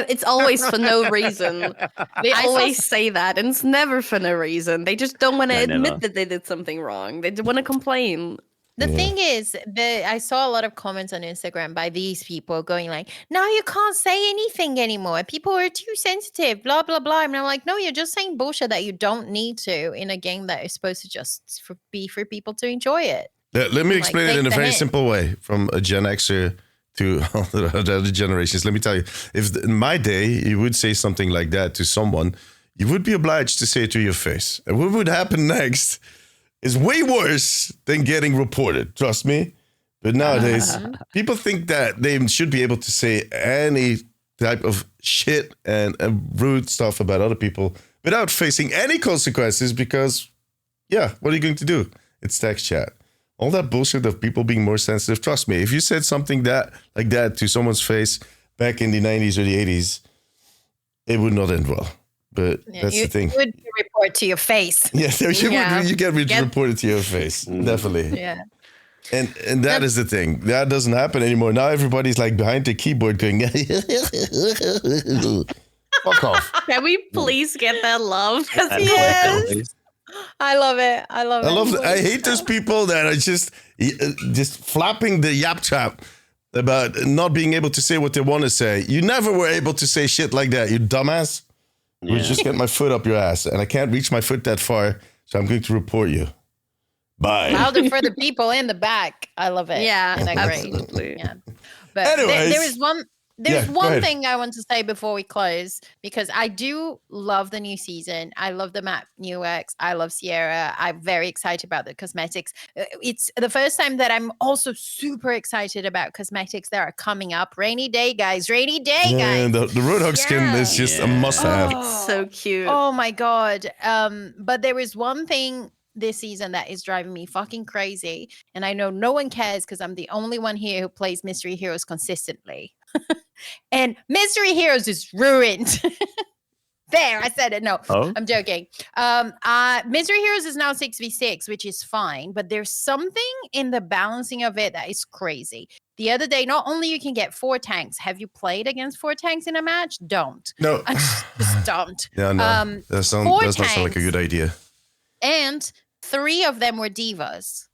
It's always for no reason. They always say that, and it's never for no reason. They just don't want to admit that they did something wrong. They want to complain. The thing is, I saw a lot of comments on Instagram by these people going like, now you can't say anything anymore. People are too sensitive, blah, blah, blah. And I'm like, no, you're just saying bullshit that you don't need to in a game that is supposed to just be for people to enjoy it. Let me explain it in a very simple way, from a Gen Xer to all the other generations. Let me tell you, if in my day you would say something like that to someone, you would be obliged to say it to your face. And what would happen next is way worse than getting reported. Trust me. But nowadays, people think that they should be able to say any type of shit and rude stuff about other people without facing any consequences because, what are you going to do? It's text chat. All that bullshit of people being more sensitive, trust me, if you said something like that to someone's face back in the 90s or the 80s, it would not end well. But that's the thing. You would report to your face. Yes, you get reported to your face. Definitely. Yeah. And that is the thing. That doesn't happen anymore. Now everybody's like behind the keyboard going, fuck off. Can we please get that love? Yes. I love it. I hate those people that are just flapping the yap trap about not being able to say what they want to say. You never were able to say shit like that, you dumbass. You just get my foot up your ass, and I can't reach my foot that far, so I'm going to report you. Bye. Louder for the people in the back. I love it. Yeah, Isn't that absolutely. great? Yeah. But Anyways. there is one. There's Go one ahead. thing I want to say before we close, because I do love the new season. I love the map New Works. I love Sierra. I'm very excited about the cosmetics. It's the first time that I'm also super excited about cosmetics that are coming up. Rainy day, guys. Rainy day, guys. And the Roadhog skin is just a must-have. It's so cute. Oh my god. But there is one thing this season that is driving me fucking crazy, and I know no one cares because I'm the only one here who plays Mystery Heroes consistently. And Mystery Heroes is ruined. There, I said it. No, I'm joking. Mystery Heroes is now 6v6, which is fine, but there's something in the balancing of it that is crazy. The other day, not only you can get 4 tanks. Have you played against 4 tanks in a match? Don't. No. Just don't. Yeah, no. That does not sound like a good idea. And 3 of them were divas.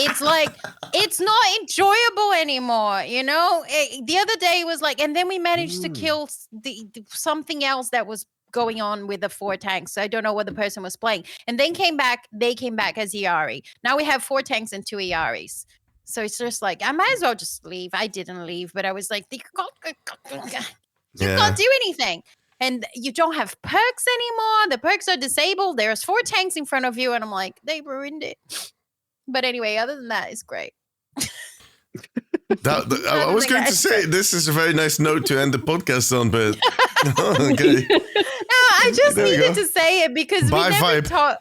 It's like, it's not enjoyable anymore, you know? The other day was like, and then we managed to kill something else that was going on with the 4 tanks. So I don't know what the person was playing. And then they came back as Iari. Now we have 4 tanks and 2 Iaris. So it's just like, I might as well just leave. I didn't leave, but I was like, you can't do anything. And you don't have perks anymore. The perks are disabled. There's 4 tanks in front of you. And I'm like, they ruined it. But anyway, other than that, it's great. I was going to say, this is a very nice note to end the podcast on, but okay. No, I just There we needed go. to say it because we Bye, never vibe. talk.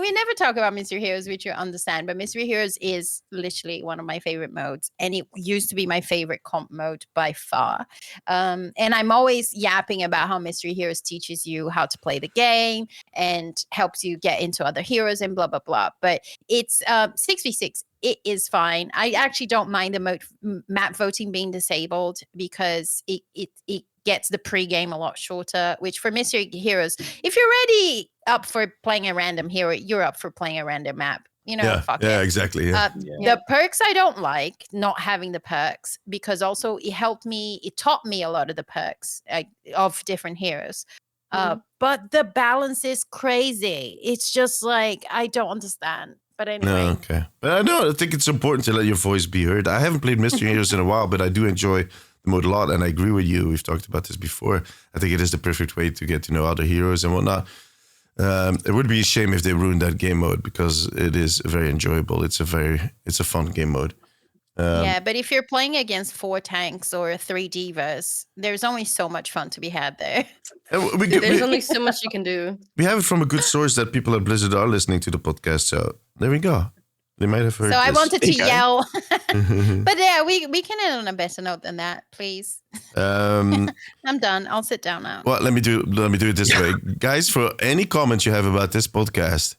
We never talk about Mystery Heroes, which you understand, but Mystery Heroes is literally one of my favorite modes, and it used to be my favorite comp mode by far. And I'm always yapping about how Mystery Heroes teaches you how to play the game and helps you get into other heroes and blah blah blah. But it's 6v6. It is fine. I actually don't mind the map voting being disabled because it gets the pre-game a lot shorter, which for Mystery Heroes, if you're already up for playing a random hero, you're up for playing a random map. You know, fuck it. Exactly. Yeah. The perks I don't like, not having the perks, because also it taught me a lot of the perks of different heroes. But the balance is crazy. It's just like, I don't understand. But anyway. No, okay. But I think it's important to let your voice be heard. I haven't played Mystery Heroes in a while, but I do enjoy the mode a lot, and I agree with you. We've talked about this before. I think it is the perfect way to get to know other heroes and whatnot. It would be a shame if they ruined that game mode because it is very enjoyable. It's a fun game mode. Yeah, but if you're playing against 4 tanks or 3 divas, there's only so much fun to be had there. There's only so much you can do. We have it from a good source that people at Blizzard are listening to the podcast. So there we go. They might have heard. So I this. wanted to yell, but yeah, we can end on a better note than that, please. I'm done. I'll sit down now. Well, let me do it this way, guys. For any comments you have about this podcast,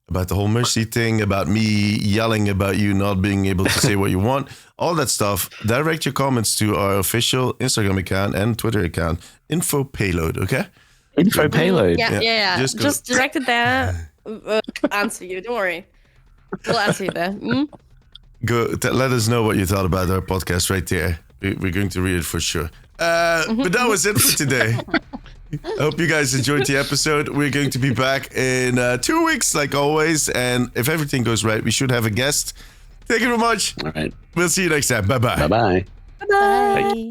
about the whole Mercy thing, about me yelling about you not being able to say what you want, all that stuff, direct your comments to our official Instagram account and Twitter account, Info Payload. Okay. Info payload. Yeah. Just direct it there. Answer you. Don't worry. We'll answer you there. Go. Let us know what you thought about our podcast right there. We're going to read it for sure. But that was it for today. I hope you guys enjoyed the episode. We're going to be back in 2 weeks, like always. And if everything goes right, we should have a guest. Thank you very much. All right. We'll see you next time. Bye-bye. Bye-bye. Bye.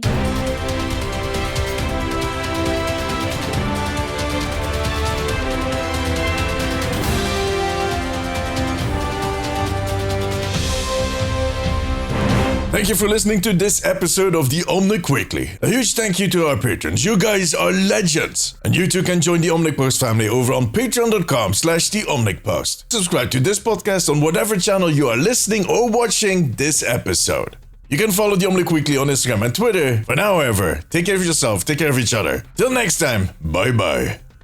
Thank you for listening to this episode of the Omnic Weekly. A huge thank you to our patrons. You guys are legends. And you too can join the Omnic Post family over on patreon.com/theomnicpost. Subscribe to this podcast on whatever channel you are listening or watching this episode. You can follow the Omnic Weekly on Instagram and Twitter. For now, however, take care of yourself, take care of each other. Till next time, bye bye.